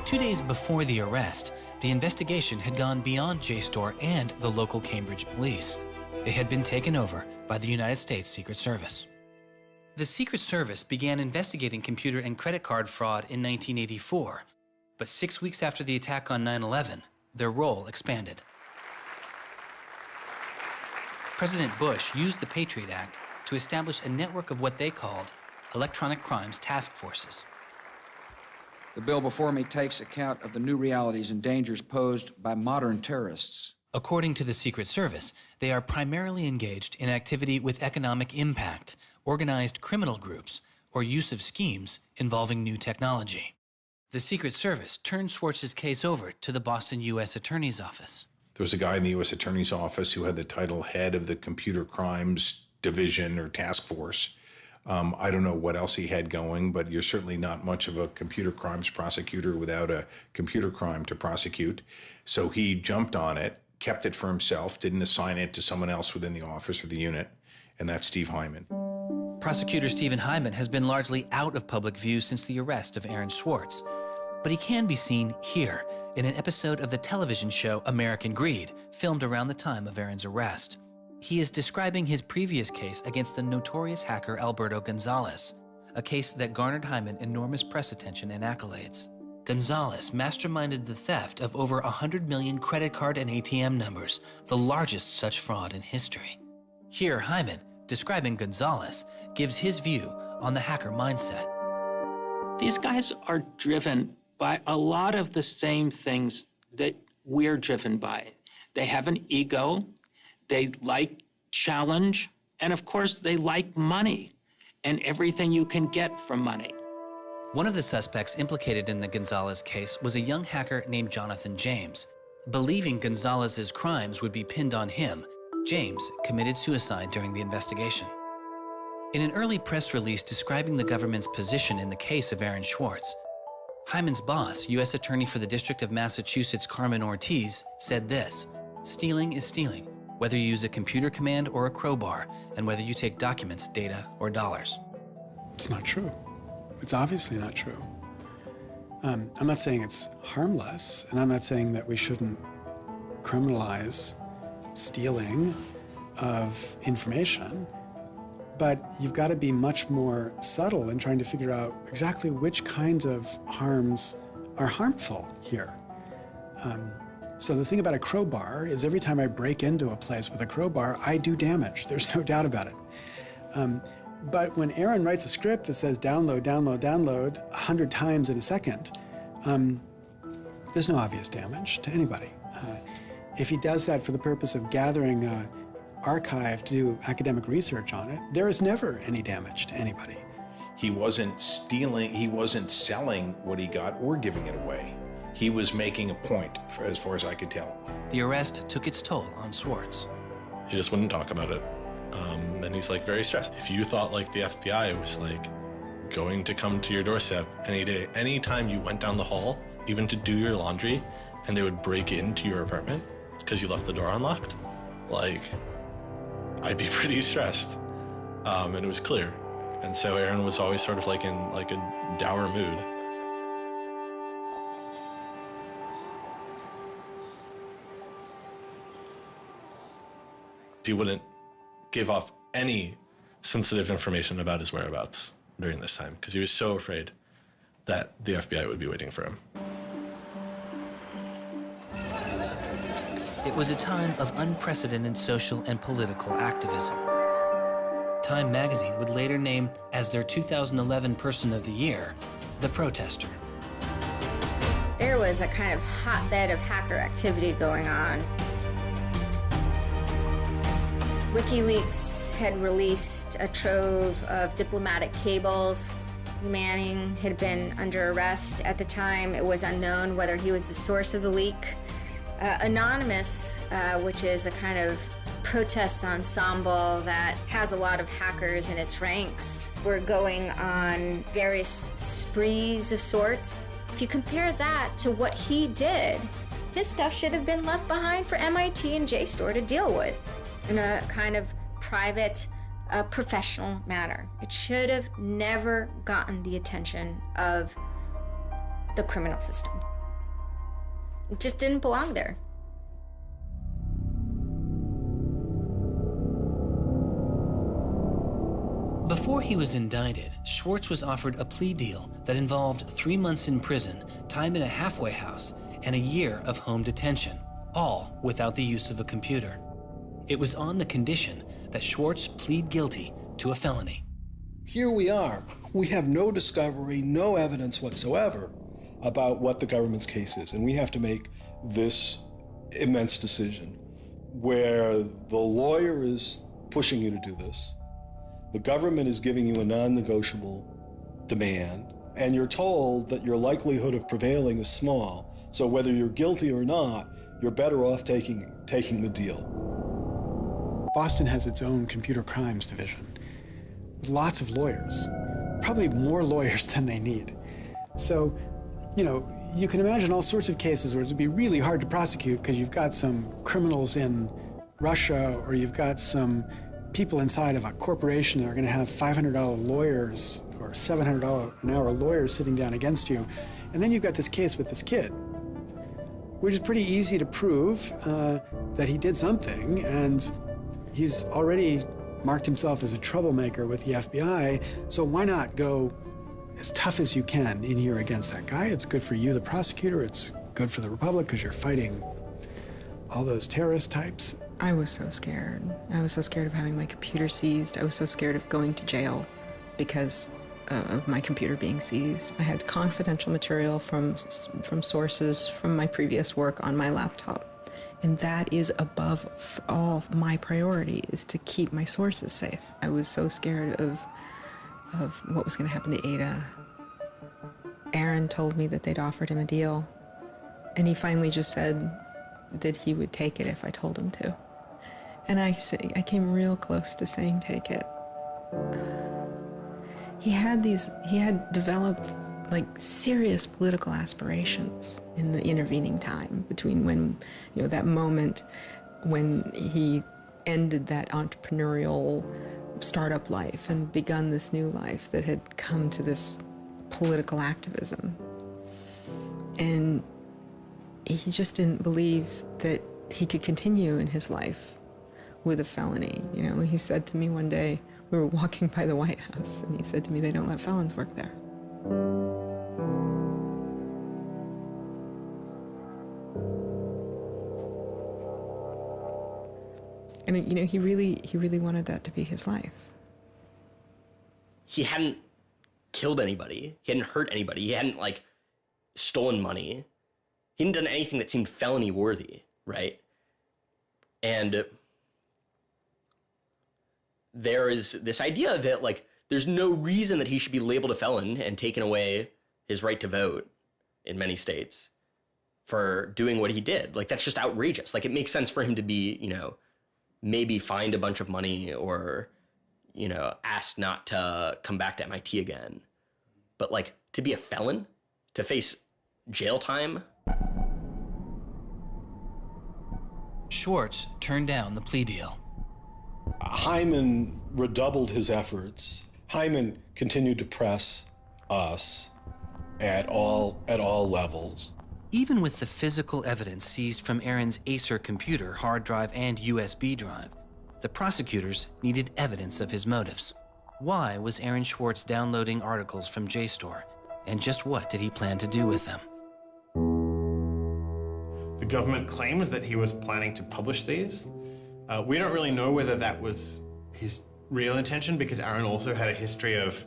2 days before the arrest, the investigation had gone beyond JSTOR and the local Cambridge police. It had been taken over by the United States Secret Service. The Secret Service began investigating computer and credit card fraud in 1984, but 6 weeks after the attack on 9/11, their role expanded. President Bush used the Patriot Act to establish a network of what they called electronic crimes task forces. The bill before me takes account of the new realities and dangers posed by modern terrorists. According to the Secret Service, they are primarily engaged in activity with economic impact, organized criminal groups, or use of schemes involving new technology. The Secret Service turned Swartz's case over to the Boston U.S. Attorney's Office. There was a guy in the U.S. Attorney's Office who had the title head of the Computer Crimes Division or Task Force. I don't know what else he had going, but you're certainly not much of a computer crimes prosecutor without a computer crime to prosecute. So he jumped on it, kept it for himself, didn't assign it to someone else within the office or the unit, and that's Steve Hyman. Prosecutor Stephen Hyman has been largely out of public view since the arrest of Aaron Swartz, but he can be seen here in an episode of the television show American Greed, filmed around the time of Aaron's arrest. He is describing his previous case against the notorious hacker Alberto Gonzalez, a case that garnered Hyman enormous press attention and accolades. Gonzalez masterminded the theft of over 100 million credit card and ATM numbers, the largest such fraud in history. Here, Hyman, describing Gonzalez, gives his view on the hacker mindset. These guys are driven by a lot of the same things that we're driven by. They have an ego, they like challenge, and of course they like money and everything you can get from money. One of the suspects implicated in the Gonzalez case was a young hacker named Jonathan James. Believing Gonzalez's crimes would be pinned on him, James committed suicide during the investigation. In an early press release describing the government's position in the case of Aaron Swartz, Hyman's boss, U.S. Attorney for the District of Massachusetts Carmen Ortiz, said this: "Stealing is stealing, whether you use a computer command or a crowbar, and whether you take documents, data, or dollars." It's not true. It's obviously not true. I'm not saying it's harmless, and I'm not saying that we shouldn't criminalize stealing of information, but you've got to be much more subtle in trying to figure out exactly which kinds of harms are harmful here. So the thing about a crowbar is every time I break into a place with a crowbar, I do damage. There's no doubt about it. But when Aaron writes a script that says download, download, download 100 times in a second, there's no obvious damage to anybody. If he does that for the purpose of gathering an archive to do academic research on it, there is never any damage to anybody. He wasn't stealing, he wasn't selling what he got or giving it away. He was making a point, as far as I could tell. The arrest took its toll on Swartz. He just wouldn't talk about it. And he's like very stressed. If you thought like the FBI was like going to come to your doorstep any day, anytime you went down the hall, even to do your laundry, and they would break into your apartment because you left the door unlocked, like, I'd be pretty stressed. And it was clear. And so Aaron was always sort of like in like a dour mood. He wouldn't give off any sensitive information about his whereabouts during this time because he was so afraid that the FBI would be waiting for him. It was a time of unprecedented social and political activism. Time magazine would later name as their 2011 Person of the Year, the protester. There was a kind of hotbed of hacker activity going on. WikiLeaks had released a trove of diplomatic cables. Manning had been under arrest at the time. It was unknown whether he was the source of the leak. Anonymous, which is a kind of protest ensemble that has a lot of hackers in its ranks, were going on various sprees of sorts. If you compare that to what he did, his stuff should have been left behind for MIT and JSTOR to deal with in a kind of private, professional manner. It should have never gotten the attention of the criminal system. It just didn't belong there. Before he was indicted, Swartz was offered a plea deal that involved 3 months in prison, time in a halfway house, and a year of home detention, all without the use of a computer. It was on the condition that Swartz plead guilty to a felony. Here we are. We have no discovery, no evidence whatsoever about what the government's case is, and we have to make this immense decision where the lawyer is pushing you to do this, the government is giving you a non-negotiable demand, and you're told that your likelihood of prevailing is small, so whether you're guilty or not, you're better off taking the deal. Boston has its own computer crimes division. Lots of lawyers, probably more lawyers than they need. So, you know, you can imagine all sorts of cases where it'd be really hard to prosecute because you've got some criminals in Russia or you've got some people inside of a corporation are going to have $500 lawyers or $700 an hour lawyers sitting down against you. And then you've got this case with this kid, which is pretty easy to prove that he did something, and he's already marked himself as a troublemaker with the FBI, so why not go as tough as you can in here against that guy? It's good for you, the prosecutor. It's good for the Republic because you're fighting all those terrorist types. I was so scared. I was so scared of having my computer seized. I was so scared of going to jail because of my computer being seized. I had confidential material from sources from my previous work on my laptop. And that is above all my priority, is to keep my sources safe. I was so scared of what was going to happen to Ada. Aaron told me that they'd offered him a deal, and he finally just said that he would take it if I told him to. And I came real close to saying take it. He had developed like serious political aspirations in the intervening time between when, that moment when he ended that entrepreneurial startup life and begun this new life that had come to this political activism. And he just didn't believe that he could continue in his life with a felony. He said to me one day, we were walking by the White House, and he said to me, they don't let felons work there. And he really wanted that to be his life. He hadn't killed anybody. He hadn't hurt anybody. He hadn't stolen money. He hadn't done anything that seemed felony worthy, right? And there is this idea that there's no reason that he should be labeled a felon and taken away his right to vote in many states for doing what he did. That's just outrageous. It makes sense for him to be, maybe fined a bunch of money or, asked not to come back to MIT again. But to be a felon, to face jail time. Swartz turned down the plea deal. Hyman redoubled his efforts. Hyman continued to press us at all levels. Even with the physical evidence seized from Aaron's Acer computer, hard drive, and USB drive, the prosecutors needed evidence of his motives. Why was Aaron Swartz downloading articles from JSTOR, and just what did he plan to do with them? The government claims that he was planning to publish these. We don't really know whether that was his real intention, because Aaron also had a history of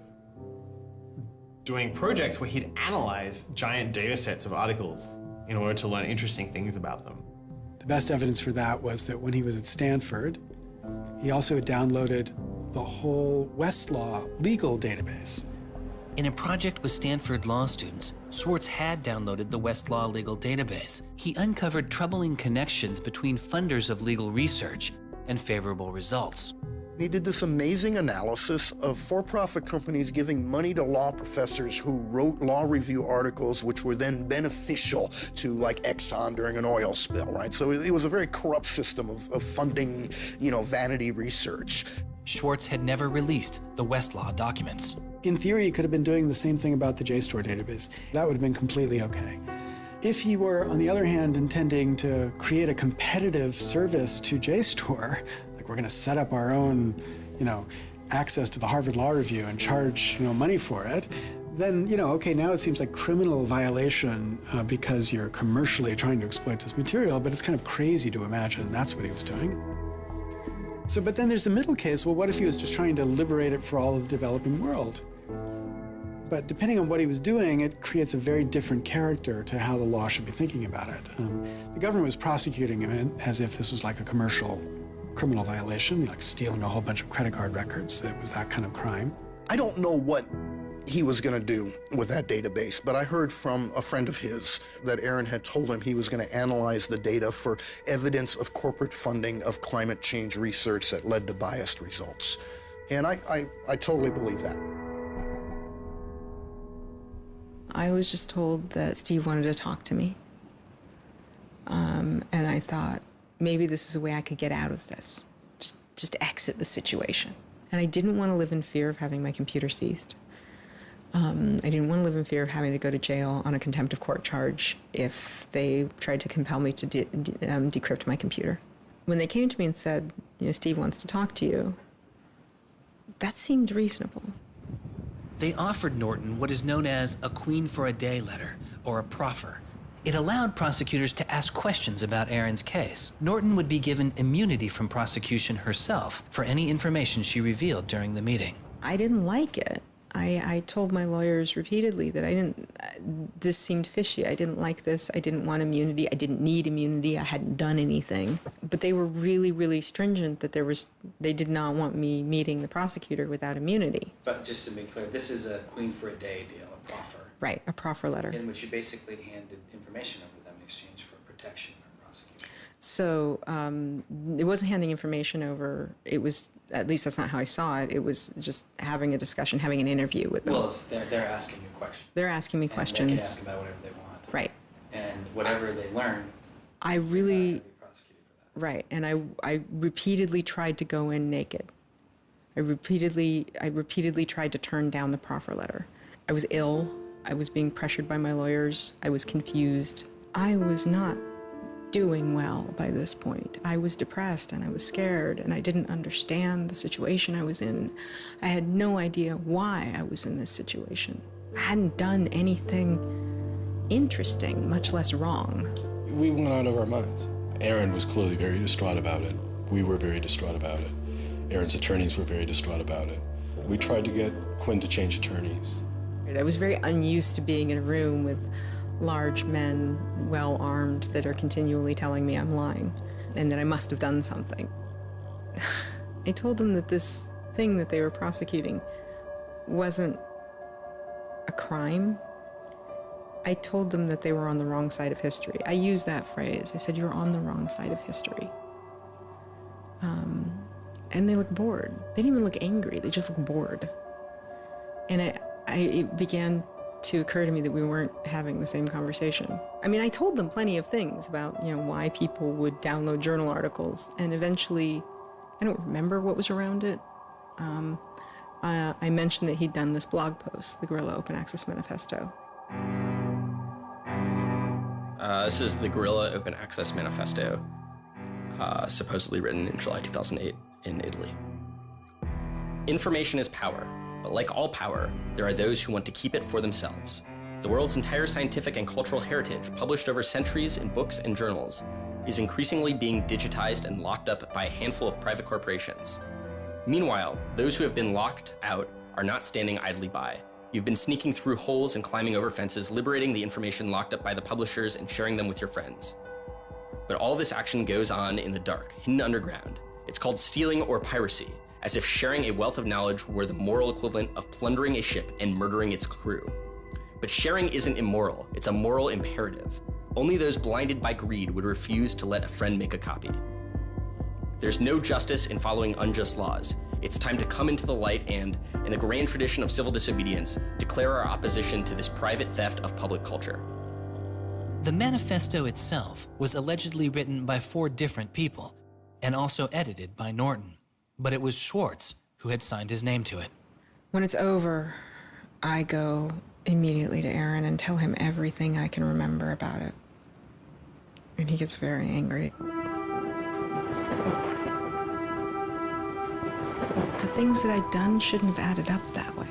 doing projects where he'd analyze giant data sets of articles in order to learn interesting things about them. The best evidence for that was that when he was at Stanford, he also downloaded the whole Westlaw legal database. In a project with Stanford law students, Swartz had downloaded the Westlaw legal database. He uncovered troubling connections between funders of legal research and favorable results. He did this amazing analysis of for-profit companies giving money to law professors who wrote law review articles which were then beneficial to Exxon during an oil spill, right? So it was a very corrupt system of funding, vanity research. Swartz had never released the Westlaw documents. In theory, he could have been doing the same thing about the JSTOR database. That would have been completely okay. If he were, on the other hand, intending to create a competitive service to JSTOR, we're going to set up our own, access to the Harvard Law Review and charge, money for it, then, okay, now it seems like criminal violation because you're commercially trying to exploit this material, but it's kind of crazy to imagine that's what he was doing. So, but then there's the middle case. Well, what if he was just trying to liberate it for all of the developing world? But depending on what he was doing, it creates a very different character to how the law should be thinking about it. The government was prosecuting him as if this was like a commercial criminal violation, like stealing a whole bunch of credit card records. It was that kind of crime. I don't know what he was going to do with that database, but I heard from a friend of his that Aaron had told him he was going to analyze the data for evidence of corporate funding of climate change research that led to biased results. And I totally believe that. I was just told that Steve wanted to talk to me. And I thought, maybe this is a way I could get out of this. just exit the situation. And I didn't want to live in fear of having my computer seized. I didn't want to live in fear of having to go to jail on a contempt of court charge if they tried to compel me to decrypt my computer. When they came to me and said, Steve wants to talk to you, that seemed reasonable. They offered Norton what is known as a Queen for a Day letter, or a proffer. It allowed prosecutors to ask questions about Aaron's case. Norton would be given immunity from prosecution herself for any information she revealed during the meeting. I didn't like it. I told my lawyers repeatedly that this seemed fishy. I didn't like this. I didn't want immunity. I didn't need immunity. I hadn't done anything. But they were really, really stringent that they did not want me meeting the prosecutor without immunity. But just to be clear, this is a Queen for a Day deal, a proffer. Right, a proffer letter. In which you basically handed information over to them in exchange for protection from prosecution. So it wasn't handing information over. It was, at least that's not how I saw it. It was just having a discussion, having an interview with them. Well, they're asking you questions. They're asking me questions. They can ask about whatever they want. Right. And whatever they learn, I really, right, and I repeatedly tried to go in naked. I repeatedly tried to turn down the proffer letter. I was ill. I was being pressured by my lawyers. I was confused. I was not doing well by this point. I was depressed and I was scared and I didn't understand the situation I was in. I had no idea why I was in this situation. I hadn't done anything interesting, much less wrong. We went out of our minds. Aaron was clearly very distraught about it. We were very distraught about it. Aaron's attorneys were very distraught about it. We tried to get Quinn to change attorneys. I was very unused to being in a room with large men, well-armed, that are continually telling me I'm lying and that I must have done something. I told them that this thing that they were prosecuting wasn't a crime. I told them that they were on the wrong side of history. I used that phrase. I said, you're on the wrong side of history. And they looked bored. They didn't even look angry. They just looked bored. And it began to occur to me that we weren't having the same conversation. I mean, I told them plenty of things about, why people would download journal articles, and eventually, I don't remember what was around it. I mentioned that he'd done this blog post, the Guerrilla Open Access Manifesto. This is the Guerrilla Open Access Manifesto, supposedly written in July 2008 in Italy. Information is power. But like all power, there are those who want to keep it for themselves. The world's entire scientific and cultural heritage, published over centuries in books and journals, is increasingly being digitized and locked up by a handful of private corporations. Meanwhile, those who have been locked out are not standing idly by. You've been sneaking through holes and climbing over fences, liberating the information locked up by the publishers and sharing them with your friends. But all this action goes on in the dark, hidden underground. It's called stealing or piracy, as if sharing a wealth of knowledge were the moral equivalent of plundering a ship and murdering its crew. But sharing isn't immoral, it's a moral imperative. Only those blinded by greed would refuse to let a friend make a copy. There's no justice in following unjust laws. It's time to come into the light and, in the grand tradition of civil disobedience, declare our opposition to this private theft of public culture. The manifesto itself was allegedly written by 4 different people and also edited by Norton. But it was Swartz who had signed his name to it. When it's over, I go immediately to Aaron and tell him everything I can remember about it. And he gets very angry. The things that I'd done shouldn't have added up that way.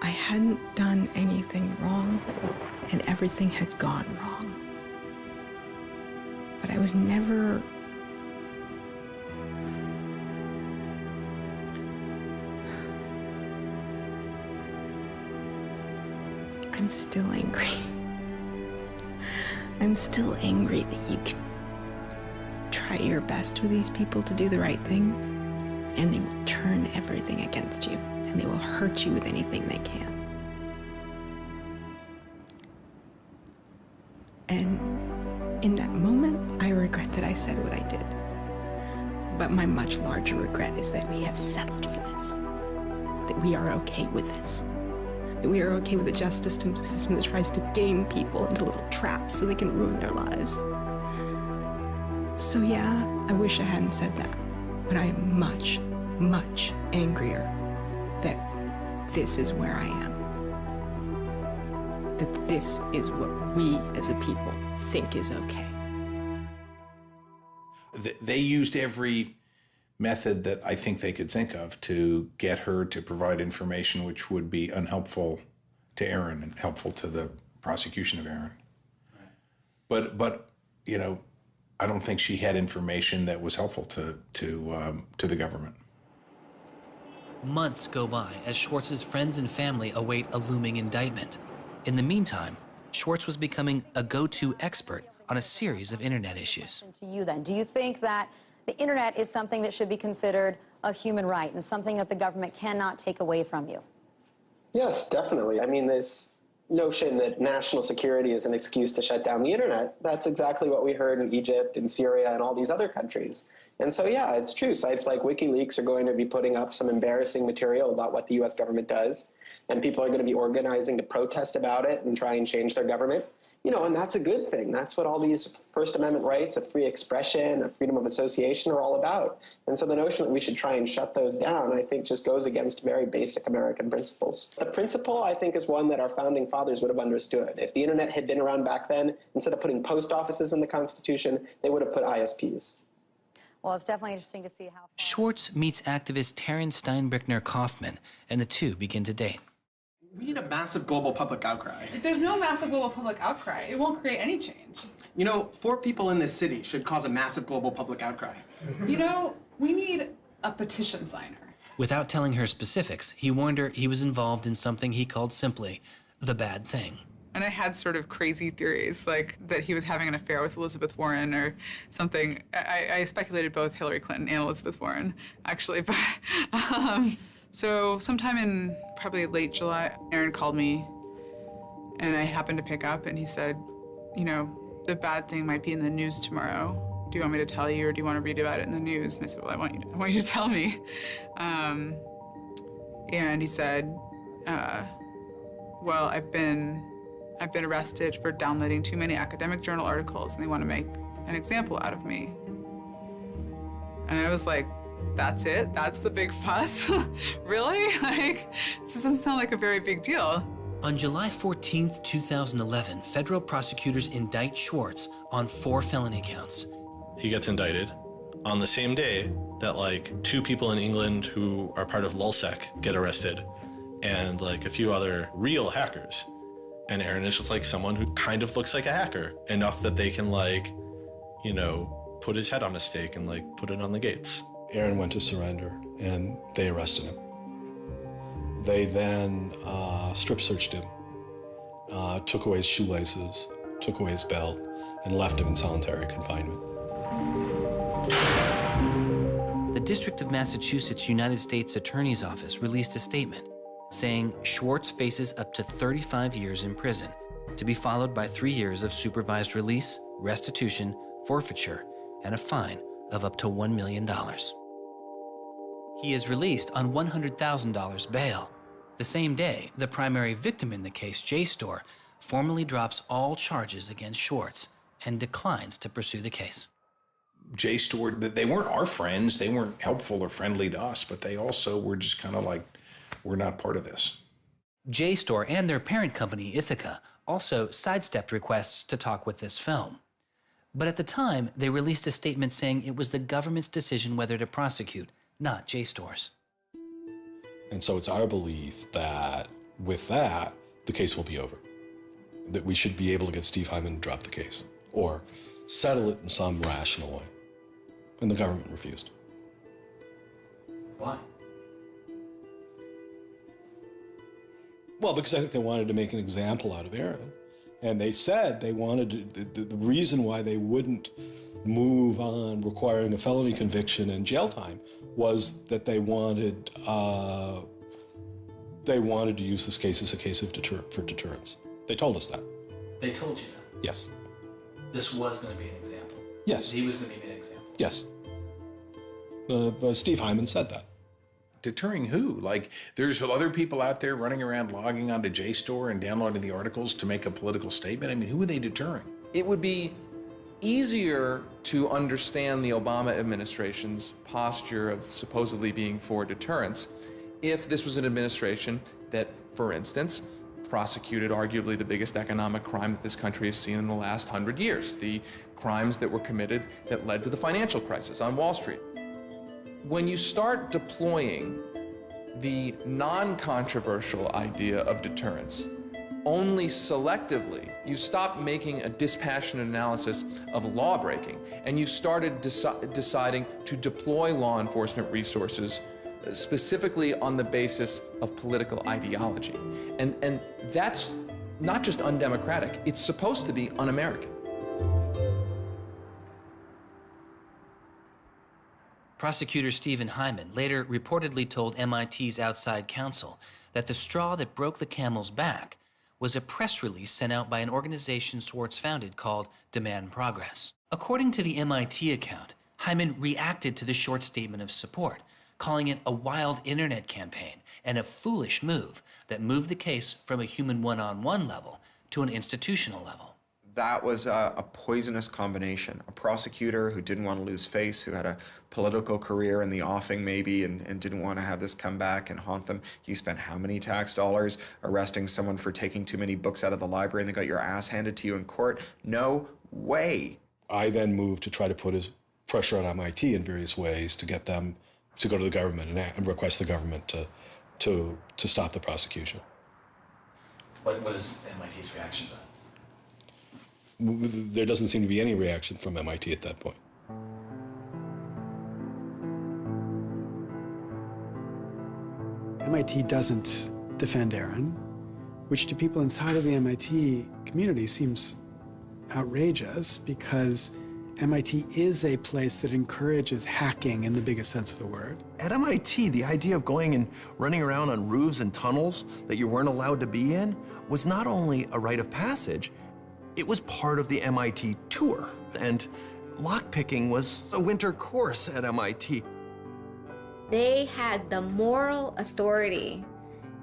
I hadn't done anything wrong, and everything had gone wrong. But I was never... I'm still angry. I'm still angry that you can try your best with these people to do the right thing, and they will turn everything against you, and they will hurt you with anything they can. And in that moment, I regret that I said what I did. But my much larger regret is that we have settled for this, that we are okay with this. That we are okay with a justice system that tries to game people into little traps so they can ruin their lives. So yeah, I wish I hadn't said that, but I am much, much angrier that this is where I am. That this is what we as a people think is okay. They used every method that I think they could think of to get her to provide information which would be unhelpful to Aaron and helpful to the prosecution of Aaron. Right. But you know, I don't think she had information that was helpful to the government. Months go by as Swartz's friends and family await a looming indictment. In the meantime, Swartz was becoming a go-to expert on a series of internet issues. To you then, do you think that the internet is something that should be considered a human right and something that the government cannot take away from you? Yes, definitely. I mean, this notion that national security is an excuse to shut down the internet, that's exactly what we heard in Egypt and Syria and all these other countries. And so, yeah, it's true. Sites like WikiLeaks are going to be putting up some embarrassing material about what the U.S. government does, and people are going to be organizing to protest about it and try and change their government. You know, and that's a good thing. That's what all these First Amendment rights of free expression, of freedom of association are all about. And so the notion that we should try and shut those down, I think, just goes against very basic American principles. The principle, I think, is one that our founding fathers would have understood. If the internet had been around back then, instead of putting post offices in the Constitution, they would have put ISPs. Well, it's definitely interesting to see how... Swartz meets activist Terence Steinbrickner Kaufman, and the two begin to date. We need a massive global public outcry. If there's no massive global public outcry, it won't create any change. You know, 4 people in this city should cause a massive global public outcry. You know, we need a petition signer. Without telling her specifics, he warned her he was involved in something he called simply the bad thing. And I had sort of crazy theories, like that he was having an affair with Elizabeth Warren or something. I speculated both Hillary Clinton and Elizabeth Warren, actually, but... So sometime in probably late July, Aaron called me, and I happened to pick up, and he said, you know, the bad thing might be in the news tomorrow. Do you want me to tell you, or do you want to read about it in the news? And I said, well, I want you to tell me. And he said, well, I've been arrested for downloading too many academic journal articles, and they want to make an example out of me. And I was like, that's it? That's the big fuss? Really? Like, it just doesn't sound like a very big deal. On July 14th, 2011, federal prosecutors indict Swartz on 4 felony counts. He gets indicted on the same day that, like, 2 people in England who are part of LulzSec get arrested, and, like, a few other real hackers. And Aaron is just, like, someone who kind of looks like a hacker, enough that they can, like, you know, put his head on a stake and, like, put it on the gates. Aaron went to surrender, and they arrested him. They then strip searched him, took away his shoelaces, took away his belt, and left him in solitary confinement. The District of Massachusetts United States Attorney's Office released a statement saying Swartz faces up to 35 years in prison, to be followed by 3 years of supervised release, restitution, forfeiture, and a fine of up to $1 million. He is released on $100,000 bail. The same day, the primary victim in the case, JSTOR, formally drops all charges against Swartz and declines to pursue the case. JSTOR, they weren't our friends, they weren't helpful or friendly to us, but they also were just kind of like, we're not part of this. JSTOR and their parent company, Ithaca, also sidestepped requests to talk with this film. But at the time, they released a statement saying it was the government's decision whether to prosecute, not JSTOR's. And so it's our belief that with that, the case will be over. That we should be able to get Steve Hyman to drop the case or settle it in some rational way. And the government refused. Why? Well, because I think they wanted to make an example out of Aaron. And they said they wanted to, the reason why they wouldn't move on requiring a felony conviction and jail time was that they wanted to use this case as a case of for deterrence. They told us that. They told you that? Yes. This was going to be an example? Yes. He was going to be an example? Yes. Steve Hyman said that. Deterring who? Like, there's other people out there running around logging onto JSTOR and downloading the articles to make a political statement? I mean, who are they deterring? It would be easier to understand the Obama administration's posture of supposedly being for deterrence if this was an administration that, for instance, prosecuted arguably the biggest economic crime that this country has seen in the last 100 years, the crimes that were committed that led to the financial crisis on Wall Street. When you start deploying the non-controversial idea of deterrence only selectively, you stop making a dispassionate analysis of law-breaking, and you started deciding to deploy law enforcement resources specifically on the basis of political ideology. And that's not just undemocratic, it's supposed to be un-American. Prosecutor Stephen Hyman later reportedly told MIT's outside counsel that the straw that broke the camel's back was a press release sent out by an organization Swartz founded called Demand Progress. According to the MIT account, Hyman reacted to the short statement of support, calling it a wild internet campaign and a foolish move that moved the case from a human one-on-one level to an institutional level. That was a poisonous combination. A prosecutor who didn't want to lose face, who had a political career in the offing maybe, and didn't want to have this come back and haunt them. You spent how many tax dollars arresting someone for taking too many books out of the library and they got your ass handed to you in court? No way. I then moved to try to put pressure on MIT in various ways to get them to go to the government and request the government to stop the prosecution. What is MIT's reaction to that? There doesn't seem to be any reaction from MIT at that point. MIT doesn't defend Aaron, which to people inside of the MIT community seems outrageous because MIT is a place that encourages hacking in the biggest sense of the word. At MIT, the idea of going and running around on roofs and tunnels that you weren't allowed to be in was not only a rite of passage, it was part of the MIT tour. And lockpicking was a winter course at MIT. They had the moral authority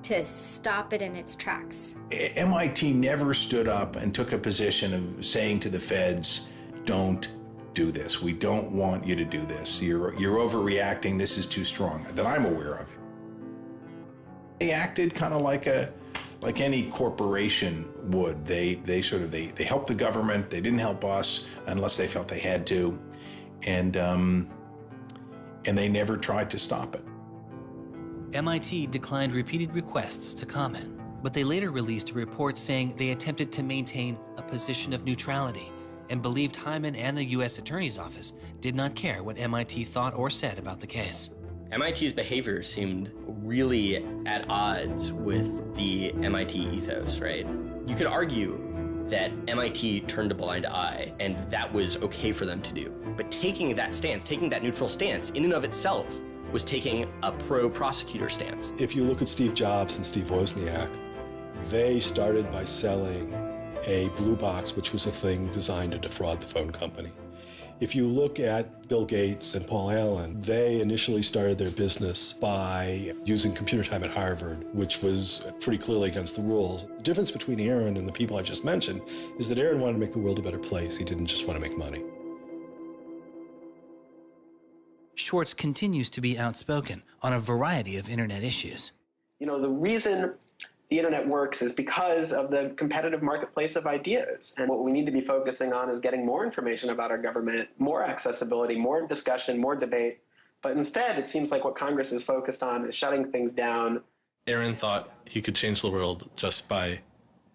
to stop it in its tracks. MIT never stood up and took a position of saying to the feds, don't do this. We don't want you to do this. You're overreacting. This is too strong, that I'm aware of. They acted kind of like any corporation would. They helped the government. They didn't help us unless they felt they had to, and they never tried to stop it. MIT declined repeated requests to comment, but they later released a report saying they attempted to maintain a position of neutrality and believed Hyman and the U.S. Attorney's Office did not care what MIT thought or said about the case. MIT's behavior seemed really at odds with the MIT ethos, right? You could argue that MIT turned a blind eye and that was okay for them to do. But taking that stance, taking that neutral stance in and of itself was taking a pro-prosecutor stance. If you look at Steve Jobs and Steve Wozniak, they started by selling a blue box, which was a thing designed to defraud the phone company. If you look at Bill Gates and Paul Allen, they initially started their business by using computer time at Harvard, which was pretty clearly against the rules. The difference between Aaron and the people I just mentioned is that Aaron wanted to make the world a better place. He didn't just want to make money. Swartz continues to be outspoken on a variety of internet issues. You know, the reason the internet works is because of the competitive marketplace of ideas. And what we need to be focusing on is getting more information about our government, more accessibility, more discussion, more debate. But instead, it seems like what Congress is focused on is shutting things down. Aaron thought he could change the world just by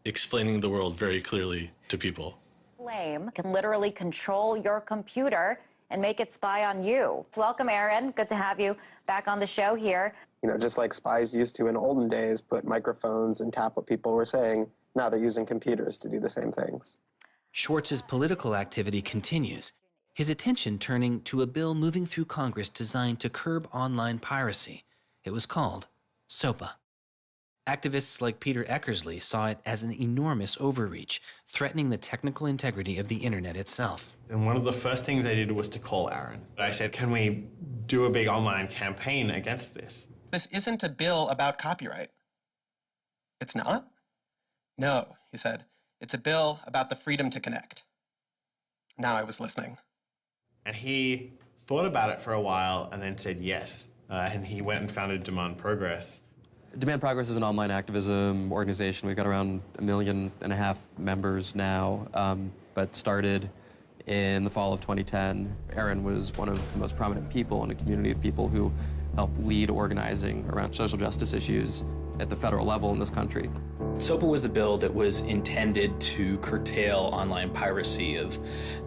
explaining the world very clearly to people. Flame can literally control your computer and make it spy on you. Welcome, Aaron. Good to have you back on the show here. You know, just like spies used to in olden days put microphones and tap what people were saying, now they're using computers to do the same things. Schwartz's political activity continues, his attention turning to a bill moving through Congress designed to curb online piracy. It was called SOPA. Activists like Peter Eckersley saw it as an enormous overreach, threatening the technical integrity of the internet itself. And one of the first things I did was to call Aaron. I said, can we do a big online campaign against this? This isn't a bill about copyright. It's not? No, he said. It's a bill about the freedom to connect. Now I was listening. And he thought about it for a while and then said yes. And he went and founded Demand Progress. Demand Progress is an online activism organization. We've got around 1.5 million members now, but started in the fall of 2010. Aaron was one of the most prominent people in a community of people who helped lead organizing around social justice issues at the federal level in this country. SOPA was the bill that was intended to curtail online piracy of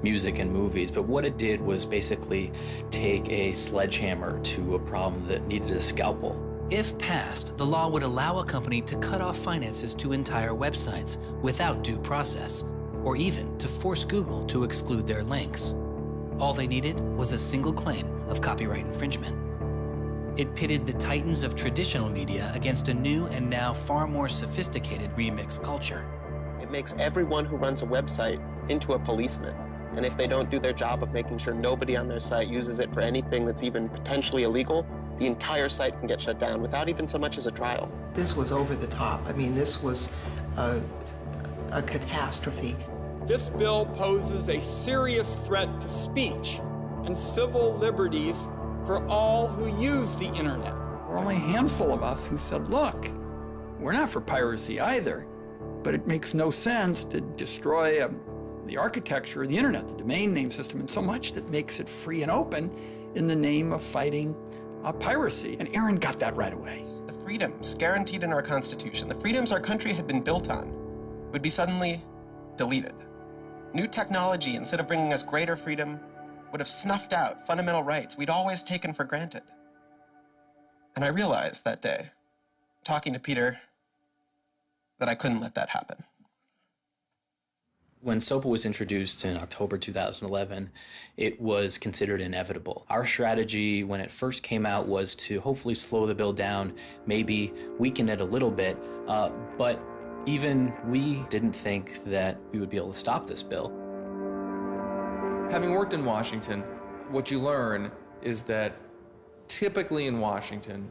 music and movies, but what it did was basically take a sledgehammer to a problem that needed a scalpel. If passed, the law would allow a company to cut off finances to entire websites without due process, or even to force Google to exclude their links. All they needed was a single claim of copyright infringement. It pitted the titans of traditional media against a new and now far more sophisticated remix culture. It makes everyone who runs a website into a policeman. And if they don't do their job of making sure nobody on their site uses it for anything that's even potentially illegal, the entire site can get shut down without even so much as a trial. This was over the top. I mean, this was a catastrophe. This bill poses a serious threat to speech and civil liberties for all who use the internet. There were only a handful of us who said, look, we're not for piracy either, but it makes no sense to destroy the architecture of the internet, the domain name system, and so much that makes it free and open in the name of fighting piracy. And Aaron got that right away. The freedoms guaranteed in our Constitution, the freedoms our country had been built on, would be suddenly deleted. New technology, instead of bringing us greater freedom, would have snuffed out fundamental rights we'd always taken for granted. And I realized that day, talking to Peter, that I couldn't let that happen. When SOPA was introduced in October 2011, it was considered inevitable. Our strategy when it first came out was to hopefully slow the bill down, maybe weaken it a little bit, but even we didn't think that we would be able to stop this bill. Having worked in Washington, what you learn is that typically in Washington,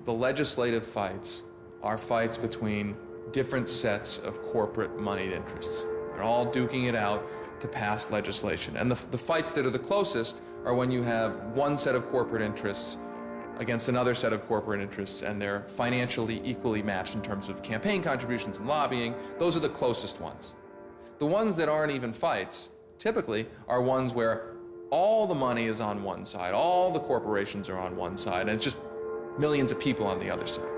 the legislative fights are fights between different sets of corporate moneyed interests. They're all duking it out to pass legislation. And the fights that are the closest are when you have one set of corporate interests against another set of corporate interests, and they're financially equally matched in terms of campaign contributions and lobbying. Those are the closest ones. The ones that aren't even fights, typically, are ones where all the money is on one side, all the corporations are on one side, and it's just millions of people on the other side.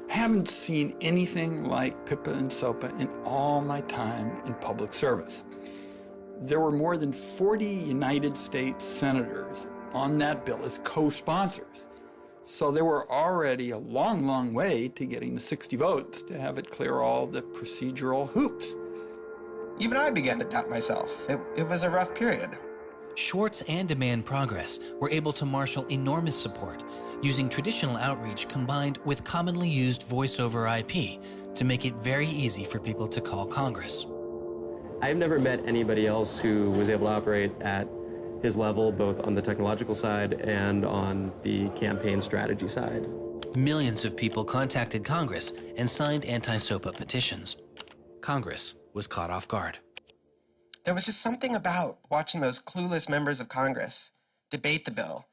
Haven't seen anything like PIPA and SOPA in all my time in public service. There were more than 40 United States senators on that bill as co-sponsors. So there were already a long, long way to getting the 60 votes to have it clear all the procedural hoops. Even I began to doubt myself. It was a rough period. Swartz and Demand Progress were able to marshal enormous support, using traditional outreach combined with commonly used voice over IP to make it very easy for people to call Congress. I've never met anybody else who was able to operate at his level, both on the technological side and on the campaign strategy side. Millions of people contacted Congress and signed anti-SOPA petitions. Congress was caught off guard. There was just something about watching those clueless members of Congress debate the bill,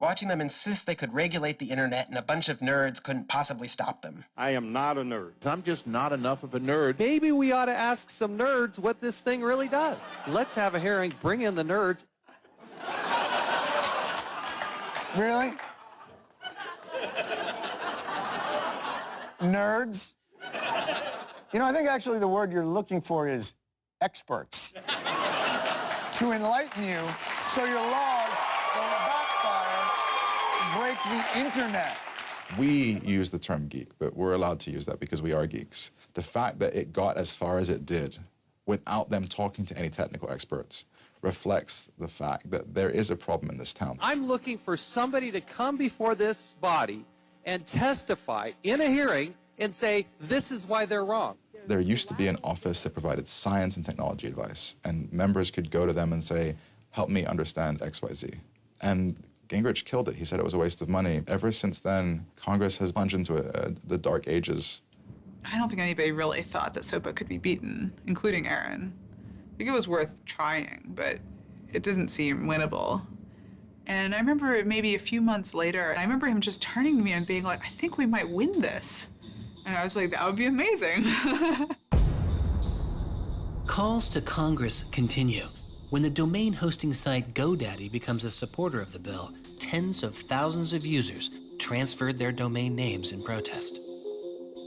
watching them insist they could regulate the internet and a bunch of nerds couldn't possibly stop them. I am not a nerd. I'm just not enough of a nerd. Maybe we ought to ask some nerds what this thing really does. Let's have a hearing, bring in the nerds. Really? Nerds? You know, I think actually the word you're looking for is experts. To enlighten you so your laws don't backfire, break the internet. We use the term geek, but we're allowed to use that because we are geeks. The fact that it got as far as it did without them talking to any technical experts reflects the fact that there is a problem in this town. I'm looking for somebody to come before this body and testify in a hearing and say, this is why they're wrong. There used to be an office that provided science and technology advice, and members could go to them and say, help me understand XYZ. And Gingrich killed it. He said it was a waste of money. Ever since then, Congress has plunged into the dark ages. I don't think anybody really thought that SOPA could be beaten, including Aaron, think it was worth trying, but it didn't seem winnable. And I remember maybe a few months later, I remember him just turning to me and being like, I think we might win this. And I was like, that would be amazing. Calls to Congress continue. When the domain hosting site GoDaddy becomes a supporter of the bill, tens of thousands of users transferred their domain names in protest.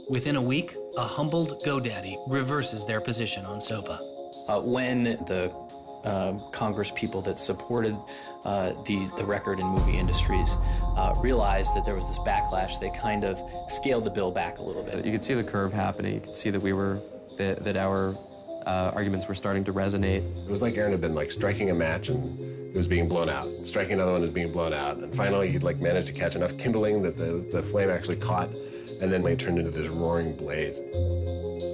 Within a week, a humbled GoDaddy reverses their position on SOPA. When the Congress people that supported the record and movie industries realized that there was this backlash, they kind of scaled the bill back a little bit. You could see the curve happening. You could see that that our arguments were starting to resonate. It was like Aaron had been like striking a match and it was being blown out. Striking another one was being blown out. And finally he'd like managed to catch enough kindling that the flame actually caught, and then it turned into this roaring blaze.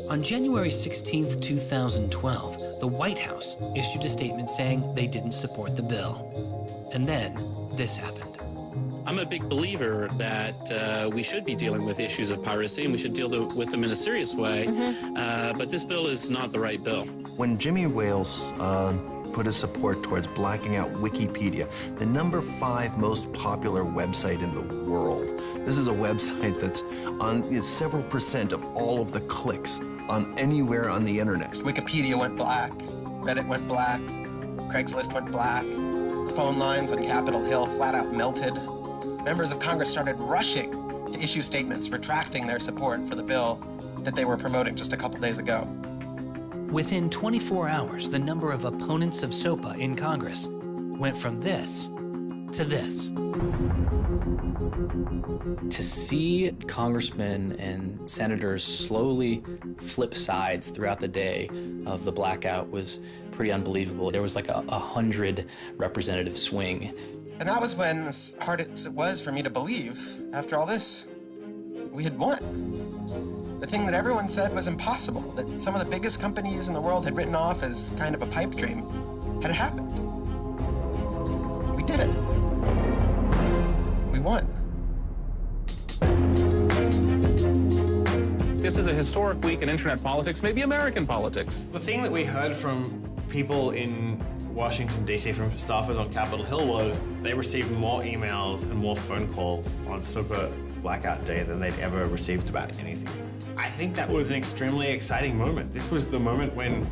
On January 16th, 2012, the White House issued a statement saying they didn't support the bill. And then this happened. I'm a big believer that we should be dealing with issues of piracy and we should deal with them in a serious way, but this bill is not the right bill. When Jimmy Wales put his support towards blacking out Wikipedia, the #5 most popular website in the world. This is a website that's on several percent of all of the clicks on anywhere on the internet. Wikipedia went black, Reddit went black, Craigslist went black, phone lines on Capitol Hill flat out melted. Members of Congress started rushing to issue statements retracting their support for the bill that they were promoting just a couple days ago. Within 24 hours, the number of opponents of SOPA in Congress went from this to this. To see congressmen and senators slowly flip sides throughout the day of the blackout was pretty unbelievable. There was like a 100 representative swing. And that was when, as hard as it was for me to believe, after all this, we had won. The thing that everyone said was impossible, that some of the biggest companies in the world had written off as kind of a pipe dream, had happened. We did it. We won. This is a historic week in internet politics, maybe American politics. The thing that we heard from people in Washington, D.C., from staffers on Capitol Hill was they received more emails and more phone calls on SOPA blackout day than they'd ever received about anything. I think that was an extremely exciting moment. This was the moment when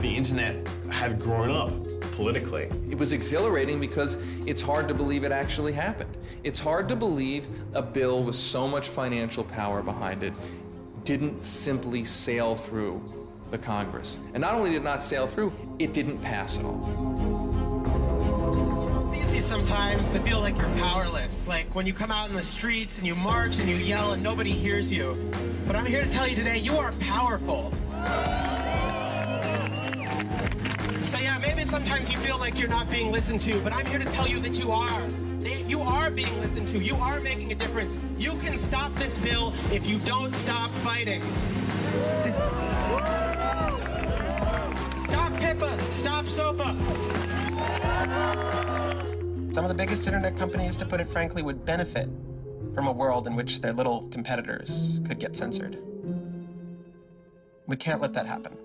the internet had grown up politically. It was exhilarating because it's hard to believe it actually happened. It's hard to believe a bill with so much financial power behind it didn't simply sail through the Congress. And not only did it not sail through, it didn't pass at all. It's easy sometimes to feel like you're powerless, like when you come out in the streets and you march and you yell and nobody hears you. But I'm here to tell you today, you are powerful. So yeah, maybe sometimes you feel like you're not being listened to, but I'm here to tell you that you are. You are being listened to. You are making a difference. You can stop this bill if you don't stop fighting. Stop PIPA! Stop SOPA! Some of the biggest internet companies, to put it frankly, would benefit from a world in which their little competitors could get censored. We can't let that happen.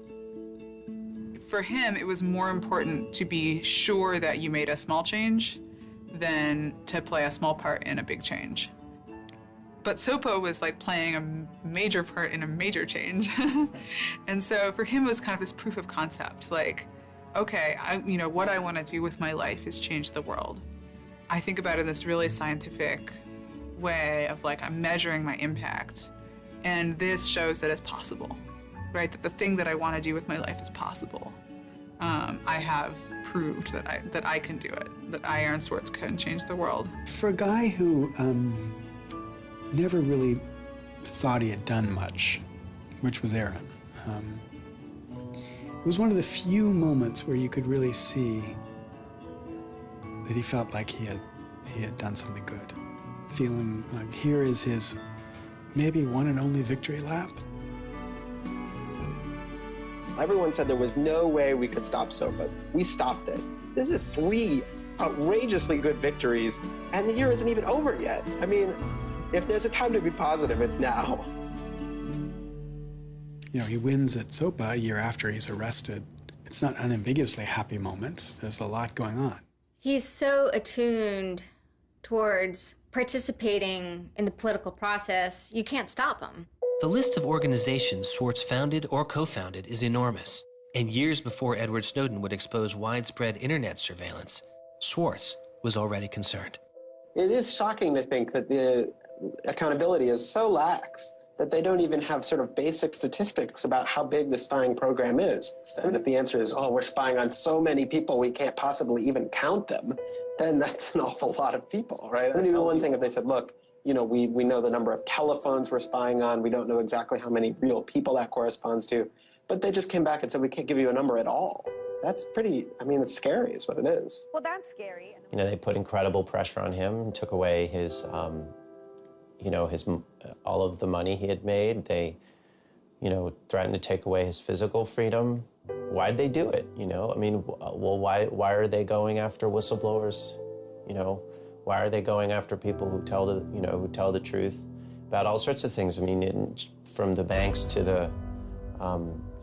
For him, it was more important to be sure that you made a small change than to play a small part in a big change. But SOPA was like playing a major part in a major change. And so for him, it was kind of this proof of concept, like, okay, what I want to do with my life is change the world. I think about it in this really scientific way of like, I'm measuring my impact. And this shows that it's possible, right? That the thing that I want to do with my life is possible. I have proved that I can do it, that I, Aaron Swartz, can change the world. For a guy who never really thought he had done much, which was Aaron, it was one of the few moments where you could really see that he felt like he had done something good. Feeling like here is his maybe one and only victory lap. Everyone said there was no way we could stop SOPA. We stopped it. This is 3 outrageously good victories, and the year isn't even over yet. I mean, if there's a time to be positive, it's now. You know, he wins at SOPA a year after he's arrested It's not unambiguously happy moments. There's a lot going on. He's so attuned towards participating in the political process, you can't stop him. The list of organizations Swartz founded or co-founded is enormous. And years before Edward Snowden would expose widespread internet surveillance, Swartz was already concerned. It is shocking to think that the accountability is so lax that they don't even have sort of basic statistics about how big the spying program is. And if the answer is, oh, we're spying on so many people we can't possibly even count them, then that's an awful lot of people, right? And even one thing if they said, look, you know, we know the number of telephones we're spying on, we don't know exactly how many real people that corresponds to, but they just came back and said, we can't give you a number at all. That's pretty, I mean, it's scary is what it is. Well, that's scary. You know, they put incredible pressure on him, took away his, you know, all of the money he had made. They, you know, threatened to take away his physical freedom. Why'd they do it, you know? I mean, well, why are they going after whistleblowers, you know? Why are they going after people who tell the truth about all sorts of things? I mean, from the banks to the,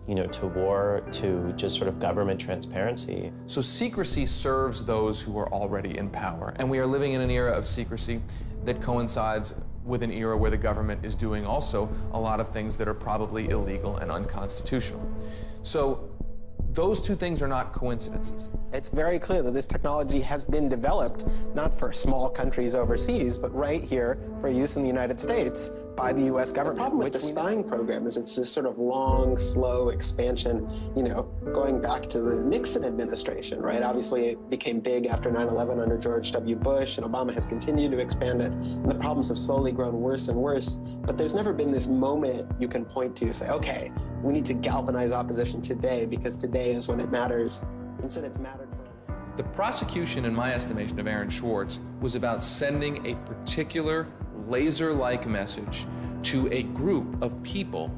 you know, to war, to just sort of government transparency. So secrecy serves those who are already in power. And we are living in an era of secrecy that coincides with an era where the government is doing also a lot of things that are probably illegal and unconstitutional. So those two things are not coincidences. It's very clear that this technology has been developed not for small countries overseas, but right here for use in the United States by the U.S. government. The problem with the spying program is it's this sort of long, slow expansion, you know, going back to the Nixon administration, right? Obviously, it became big after 9/11 under George W. Bush, and Obama has continued to expand it, and the problems have slowly grown worse and worse. But there's never been this moment you can point to, say, okay, we need to galvanize opposition today because today is when it matters. Instead, it's mattered for. The prosecution, in my estimation, of Aaron Swartz was about sending a particular laser-like message to a group of people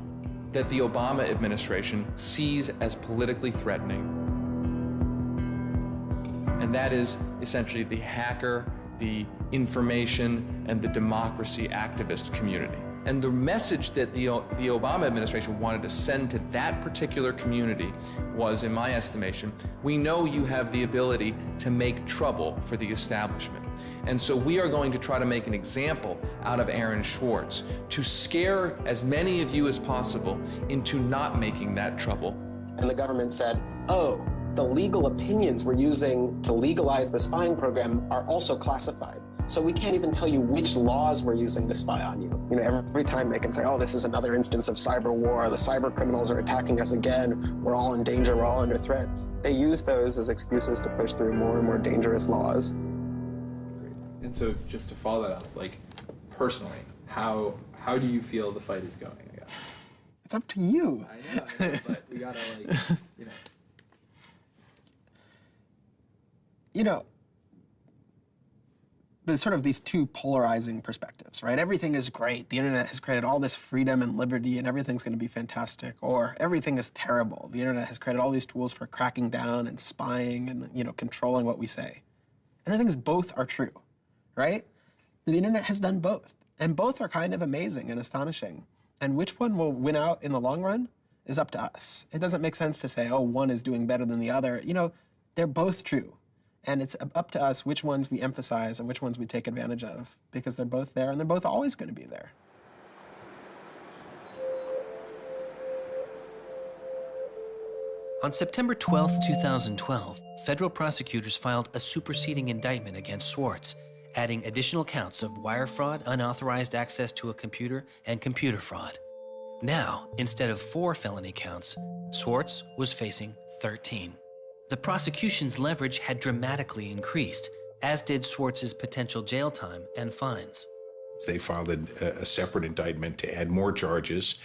that the Obama administration sees as politically threatening. And that is essentially the hacker, the information, and the democracy activist community. And the message that the Obama administration wanted to send to that particular community was, in my estimation, we know you have the ability to make trouble for the establishment. And so we are going to try to make an example out of Aaron Swartz to scare as many of you as possible into not making that trouble. And the government said, oh, the legal opinions we're using to legalize the spying program are also classified. So we can't even tell you which laws we're using to spy on you. You know, every time they can say, oh, this is another instance of cyber war, the cyber criminals are attacking us again, we're all in danger, we're all under threat. They use those as excuses to push through more and more dangerous laws. And so just to follow that up, like personally, how do you feel the fight is going, I guess? It's up to you. I know, but we gotta like, you know. You know, there's sort of these two polarizing perspectives, right? Everything is great. The internet has created all this freedom and liberty and everything's going to be fantastic. Or everything is terrible. The internet has created all these tools for cracking down and spying and, you know, controlling what we say. And I think both are true, right? The internet has done both. And both are kind of amazing and astonishing. And which one will win out in the long run is up to us. It doesn't make sense to say, oh, one is doing better than the other. You know, they're both true. And it's up to us which ones we emphasize and which ones we take advantage of, because they're both there and they're both always going to be there. On September 12, 2012, federal prosecutors filed a superseding indictment against Swartz, adding additional counts of wire fraud, unauthorized access to a computer, and computer fraud. Now, instead of 4 felony counts, Swartz was facing 13. The prosecution's leverage had dramatically increased, as did Swartz's potential jail time and fines. They filed a separate indictment to add more charges,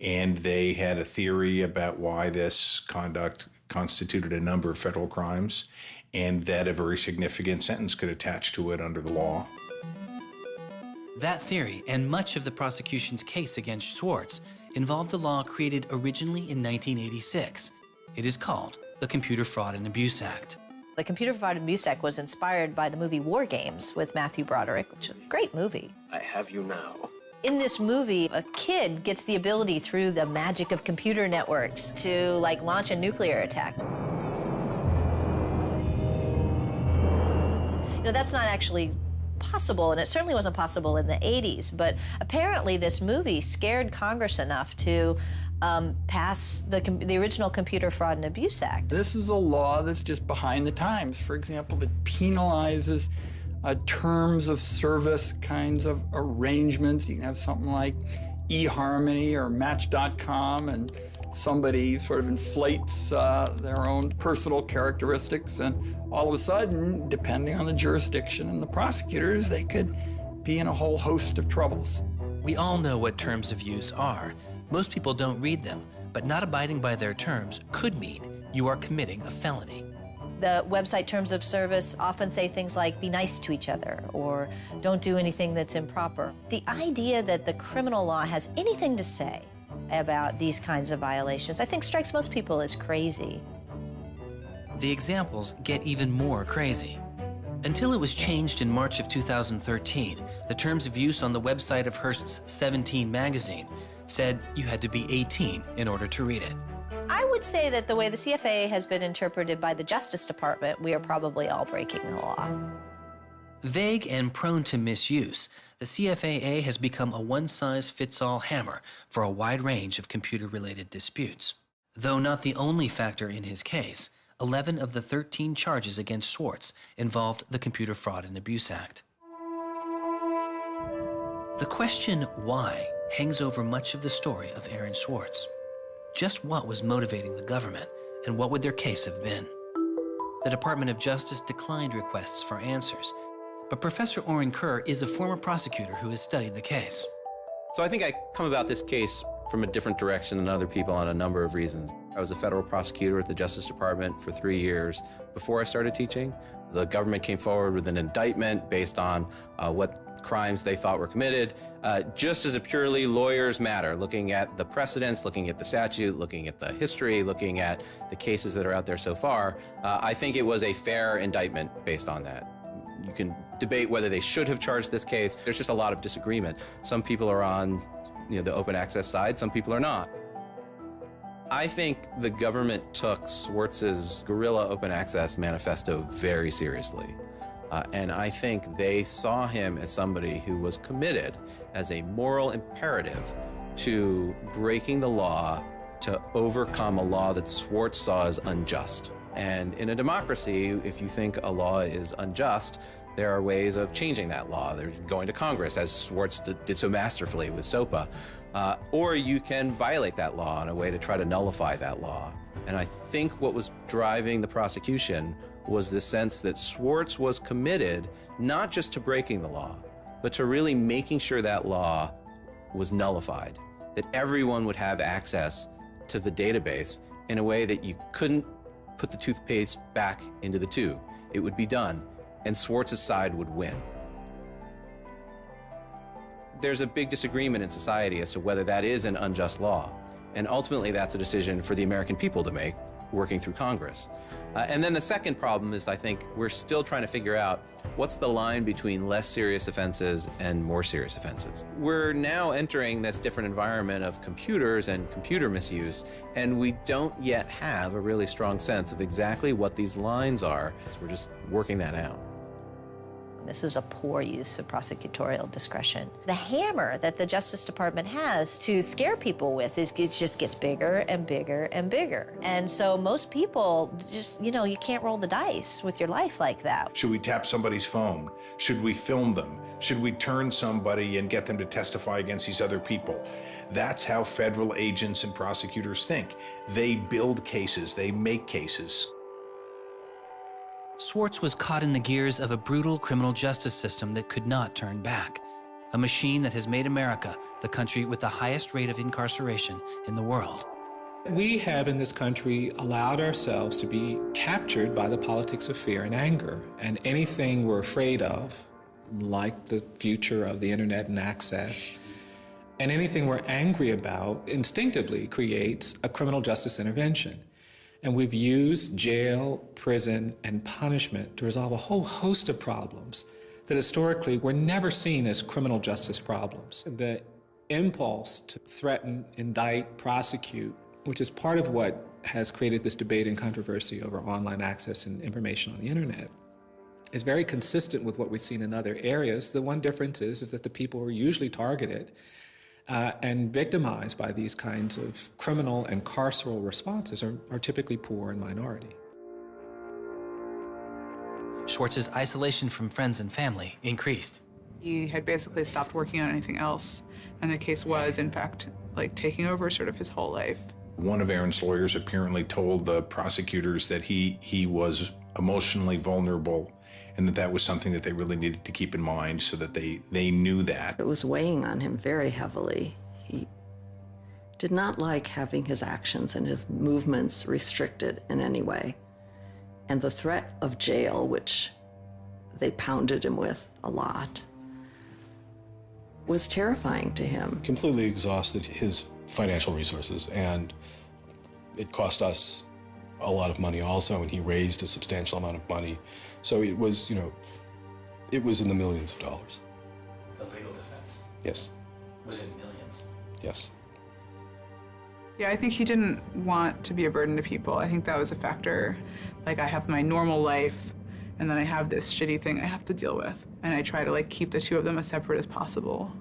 and they had a theory about why this conduct constituted a number of federal crimes, and that a very significant sentence could attach to it under the law. That theory, and much of the prosecution's case against Swartz, involved a law created originally in 1986. It is called the Computer Fraud and Abuse Act. The Computer Fraud and Abuse Act was inspired by the movie War Games with Matthew Broderick, which is a great movie. I have you now. In this movie, a kid gets the ability through the magic of computer networks to, like, launch a nuclear attack. You know, that's not actually possible, and it certainly wasn't possible in the 80s, but apparently this movie scared Congress enough to pass the original Computer Fraud and Abuse Act. This is a law that's just behind the times. For example, it penalizes terms of service kinds of arrangements. You can have something like eHarmony or Match.com, and somebody sort of inflates their own personal characteristics, and all of a sudden, depending on the jurisdiction and the prosecutors, they could be in a whole host of troubles. We all know what terms of use are. Most people don't read them, but not abiding by their terms could mean you are committing a felony. The website terms of service often say things like, be nice to each other, or don't do anything that's improper. The idea that the criminal law has anything to say about these kinds of violations, I think strikes most people as crazy. The examples get even more crazy. Until it was changed in March of 2013, the terms of use on the website of Hearst's 17 magazine said you had to be 18 in order to read it. I would say that the way the CFA has been interpreted by the Justice Department, we are probably all breaking the law. Vague and prone to misuse, the CFAA has become a one-size-fits-all hammer for a wide range of computer-related disputes. Though not the only factor in his case, 11 of the 13 charges against Swartz involved the Computer Fraud and Abuse Act. The question why hangs over much of the story of Aaron Swartz. Just what was motivating the government, and what would their case have been? The Department of Justice declined requests for answers, but Professor Oren Kerr is a former prosecutor who has studied the case. So I think I come about this case from a different direction than other people on a number of reasons. I was a federal prosecutor at the Justice Department for 3 years before I started teaching. The government came forward with an indictment based on what crimes they thought were committed, just as a purely lawyers matter, looking at the precedents, looking at the statute, looking at the history, looking at the cases that are out there so far. I think it was a fair indictment based on that. You can debate whether they should have charged this case. There's just a lot of disagreement. Some people are on the open access side, some people are not. I think the government took Swartz's guerrilla open access manifesto very seriously. And I think they saw him as somebody who was committed as a moral imperative to breaking the law to overcome a law that Swartz saw as unjust. And in a democracy, if you think a law is unjust, there are ways of changing that law. They're going to Congress, as Swartz did so masterfully with SOPA. Or you can violate that law in a way to try to nullify that law. And I think what was driving the prosecution was the sense that Swartz was committed not just to breaking the law, but to really making sure that law was nullified, that everyone would have access to the database in a way that you couldn't put the toothpaste back into the tube. It would be done, and Swartz's side would win. There's a big disagreement in society as to whether that is an unjust law, and ultimately that's a decision for the American people to make, working through Congress. And then the second problem is, I think, we're still trying to figure out what's the line between less serious offenses and more serious offenses. We're now entering this different environment of computers and computer misuse, and we don't yet have a really strong sense of exactly what these lines are. So we're just working that out. This is a poor use of prosecutorial discretion. The hammer that the Justice Department has to scare people with it just gets bigger and bigger and bigger. And so most people just, you can't roll the dice with your life like that. Should we tap somebody's phone? Should we film them? Should we turn somebody and get them to testify against these other people? That's how federal agents and prosecutors think. They build cases, they make cases. Swartz was caught in the gears of a brutal criminal justice system that could not turn back. A machine that has made America the country with the highest rate of incarceration in the world. We have in this country allowed ourselves to be captured by the politics of fear and anger. And anything we're afraid of, like the future of the internet and access, and anything we're angry about instinctively creates a criminal justice intervention. And we've used jail, prison, and punishment to resolve a whole host of problems that historically were never seen as criminal justice problems. The impulse to threaten, indict, prosecute, which is part of what has created this debate and controversy over online access and information on the internet, is very consistent with what we've seen in other areas. The one difference is that the people who are usually targeted and victimized by these kinds of criminal and carceral responses are typically poor and minority. Swartz's isolation from friends and family increased. He had basically stopped working on anything else, and the case was, in fact, like taking over sort of his whole life. One of Aaron's lawyers apparently told the prosecutors that he was emotionally vulnerable and that was something that they really needed to keep in mind so that they knew that. It was weighing on him very heavily. He did not like having his actions and his movements restricted in any way. And the threat of jail, which they pounded him with a lot, was terrifying to him. Completely exhausted his financial resources, and it cost us a lot of money also, and he raised a substantial amount of money. So it was, it was in the millions of dollars. The legal defense? Yes. Was in millions? Yes. Yeah, I think he didn't want to be a burden to people. I think that was a factor. Like, I have my normal life, and then I have this shitty thing I have to deal with. And I try to keep the two of them as separate as possible.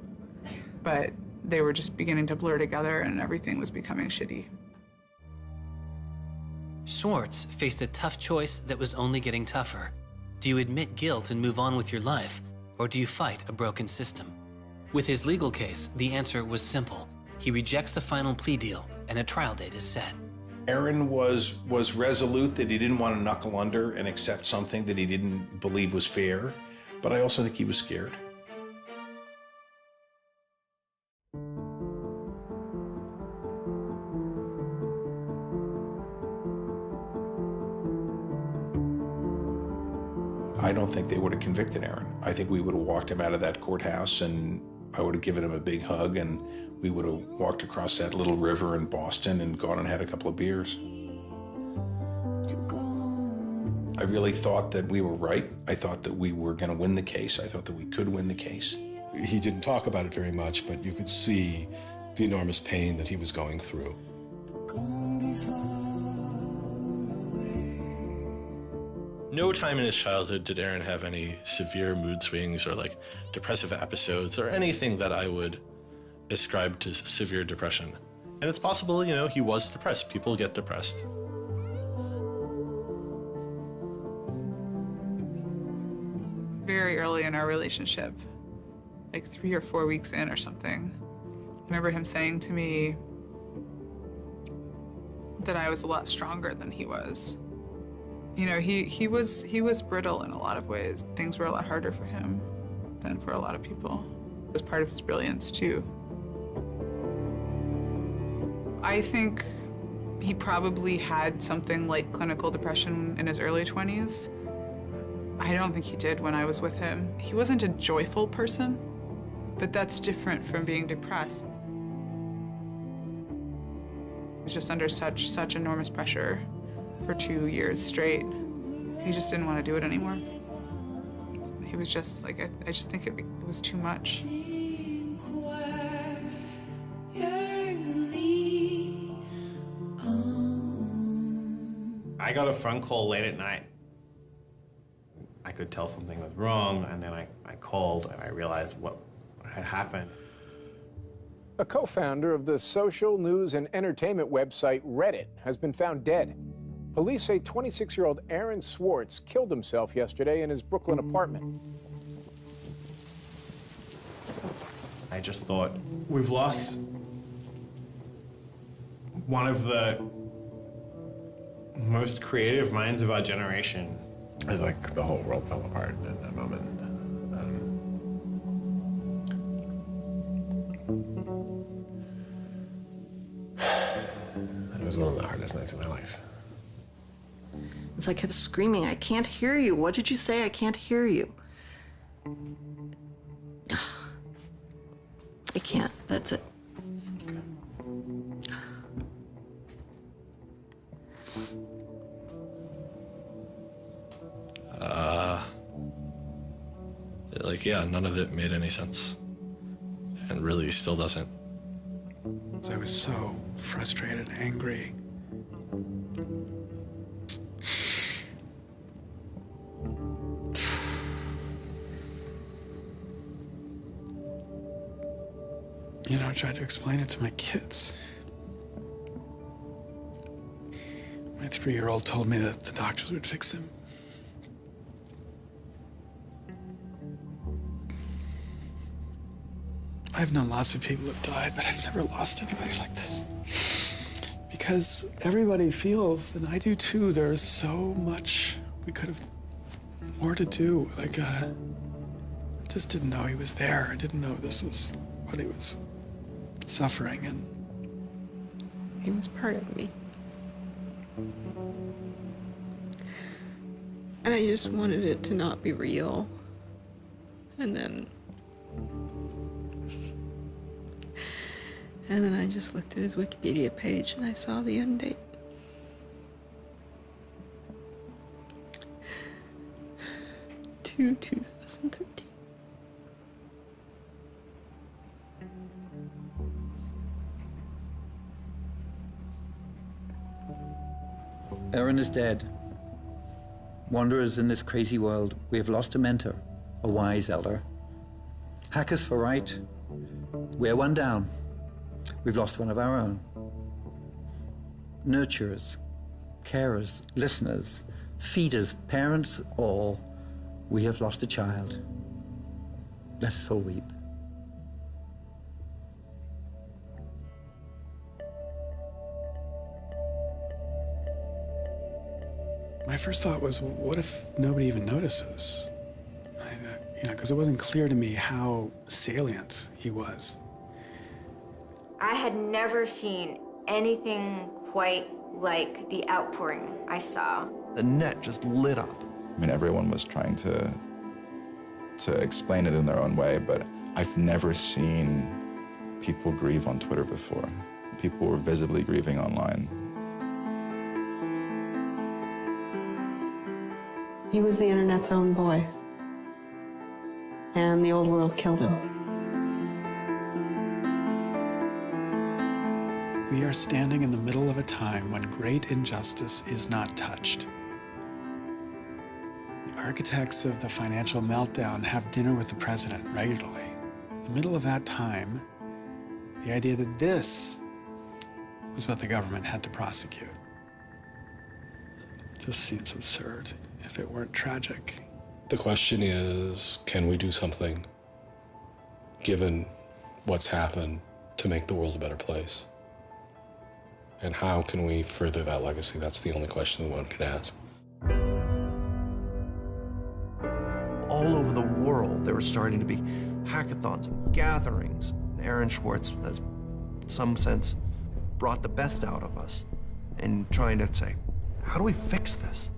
But they were just beginning to blur together, and everything was becoming shitty. Swartz faced a tough choice that was only getting tougher. Do you admit guilt and move on with your life, or do you fight a broken system? With his legal case, the answer was simple. He rejects the final plea deal, and a trial date is set. Aaron was resolute that he didn't want to knuckle under and accept something that he didn't believe was fair, but I also think he was scared. I don't think they would have convicted Aaron. I think we would have walked him out of that courthouse, and I would have given him a big hug, and we would have walked across that little river in Boston and gone and had a couple of beers. I really thought that we were right. I thought that we were going to win the case. I thought that we could win the case. He didn't talk about it very much, but you could see the enormous pain that he was going through. No time in his childhood did Aaron have any severe mood swings or depressive episodes or anything that I would ascribe to severe depression. And it's possible, he was depressed. People get depressed. Very early in our relationship, 3 or 4 weeks in or something, I remember him saying to me that I was a lot stronger than he was. He was brittle in a lot of ways. Things were a lot harder for him than for a lot of people. It was part of his brilliance, too. I think he probably had something like clinical depression in his early 20s. I don't think he did when I was with him. He wasn't a joyful person, but that's different from being depressed. He was just under such enormous pressure for 2 years straight. He just didn't want to do it anymore. He was just I just think it was too much. I got a phone call late at night. I could tell something was wrong, and then I called and I realized what had happened. A co-founder of the social news and entertainment website Reddit has been found dead. Police say 26-year-old Aaron Swartz killed himself yesterday in his Brooklyn apartment. I just thought, we've lost one of the most creative minds of our generation. It was like the whole world fell apart in that moment. It was one of the hardest nights of my life. As I kept screaming, I can't hear you. What did you say? I can't hear you. I can't. That's it. Yeah, none of it made any sense. And really still doesn't. I was so frustrated, angry. You know, I tried to explain it to my kids. My 3-year-old told me that the doctors would fix him. I've known lots of people who've died, but I've never lost anybody like this. Because everybody feels, and I do too, there's so much we could have more to do. Like, I just didn't know he was there. I didn't know this was what he was suffering, and he was part of me. And I just wanted it to not be real. And then I just looked at his Wikipedia page and I saw the end date. To 2013. Aaron is dead. Wanderers in this crazy world, we have lost a mentor, a wise elder. Hackers for right, we're one down. We've lost one of our own. Nurturers, carers, listeners, feeders, parents, all, we have lost a child. Let us all weep. my first thought was, well, what if nobody even notices? Because it wasn't clear to me how salient he was. I had never seen anything quite like the outpouring I saw. The net just lit up. I mean, everyone was trying to explain it in their own way, but I've never seen people grieve on Twitter before. People were visibly grieving online. He was the internet's own boy, and the old world killed him. We are standing in the middle of a time when great injustice is not touched. The architects of the financial meltdown have dinner with the president regularly. In the middle of that time, the idea that this was what the government had to prosecute just seems absurd if it weren't tragic. The question is, can we do something, given what's happened, to make the world a better place? And how can we further that legacy? That's the only question one can ask. All over the world, there were starting to be hackathons and gatherings. Aaron Swartz has, in some sense, brought the best out of us in trying to say, how do we fix this?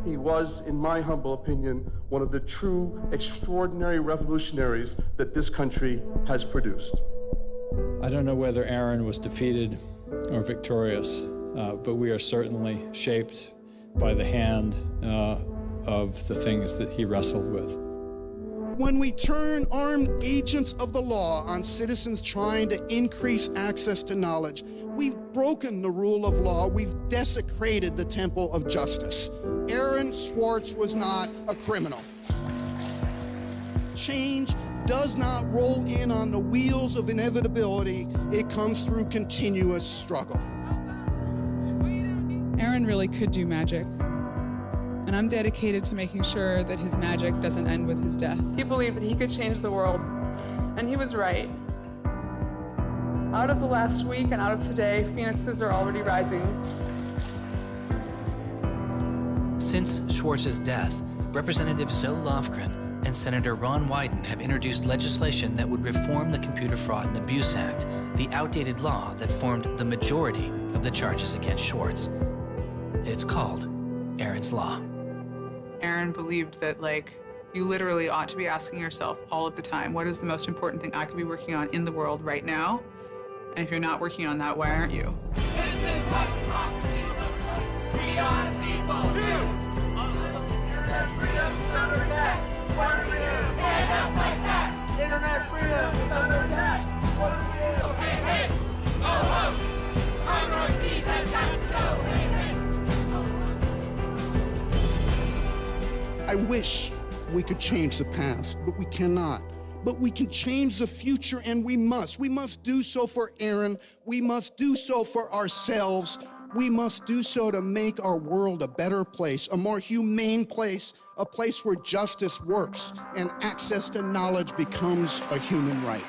He was, in my humble opinion, one of the true extraordinary revolutionaries that this country has produced. I don't know whether Aaron was defeated or victorious, but we are certainly shaped by the hand of the things that he wrestled with. When we turn armed agents of the law on citizens trying to increase access to knowledge, we've broken the rule of law, we've desecrated the temple of justice. Aaron Swartz was not a criminal. Change does not roll in on the wheels of inevitability, it comes through continuous struggle. Aaron really could do magic. And I'm dedicated to making sure that his magic doesn't end with his death. He believed that he could change the world, and he was right. Out of the last week and out of today, phoenixes are already rising. Since Swartz's death, Representative Zoe Lofgren and Senator Ron Wyden have introduced legislation that would reform the Computer Fraud and Abuse Act, the outdated law that formed the majority of the charges against Swartz. It's called Aaron's Law. Aaron believed that, you literally ought to be asking yourself all of the time, what is the most important thing I could be working on in the world right now? And if you're not working on that, why aren't you? We are the people too. Internet freedom is under attack. What do we do? Stand up like that. Internet freedom is under attack. What do we do? Hey, hey, go home. Our Northeast has got to go. Hey, hey. I wish we could change the past, but we cannot. but we can change the future, and we must. We must do so for Aaron. We must do so for ourselves. We must do so to make our world a better place, a more humane place, a place where justice works and access to knowledge becomes a human right.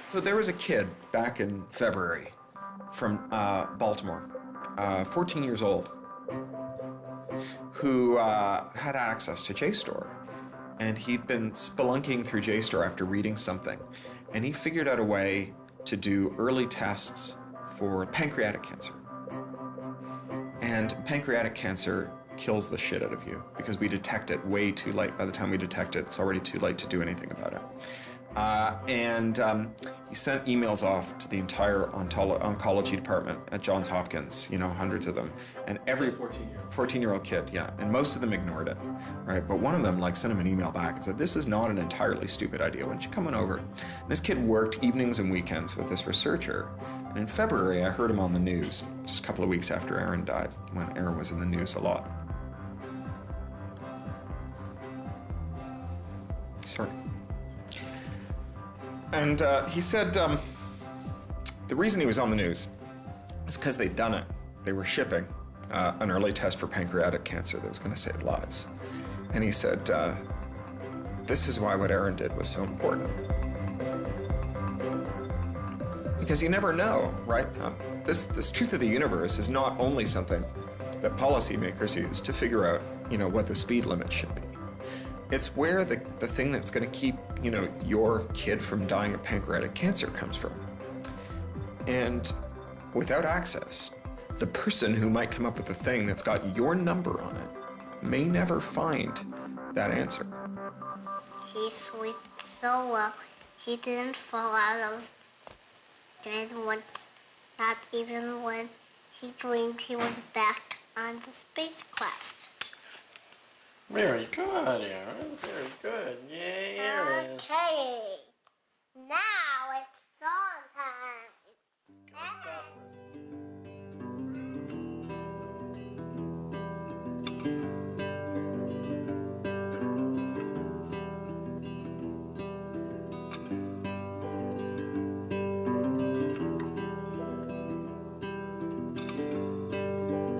So there was a kid back in February from Baltimore, 14 years old, who had access to JSTOR. And he'd been spelunking through JSTOR after reading something. And he figured out a way to do early tests for pancreatic cancer. And pancreatic cancer kills the shit out of you because we detect it way too late. By the time we detect it, it's already too late to do anything about it. He sent emails off to the entire oncology department at Johns Hopkins, you know, hundreds of them. And every 14-year-old kid, yeah. And most of them ignored it, right? But one of them sent him an email back and said, this is not an entirely stupid idea. Why don't you come on over? And this kid worked evenings and weekends with this researcher. And in February, I heard him on the news, just a couple of weeks after Aaron died, when Aaron was in the news a lot. Sorry. And he said the reason he was on the news is because they'd done it. They were shipping an early test for pancreatic cancer that was going to save lives. And he said, this is why what Aaron did was so important. Because you never know, right? This truth of the universe is not only something that policymakers use to figure out, you know, what the speed limit should be. It's where the thing that's going to keep, you know, your kid from dying of pancreatic cancer comes from. And without access, the person who might come up with the thing that's got your number on it may never find that answer. He slept so well, he didn't fall out of bed once, not even when he dreamed he was back on the spacecraft. Very good, Aaron. Very good. Yay, Aaron. Okay. Now it's song time.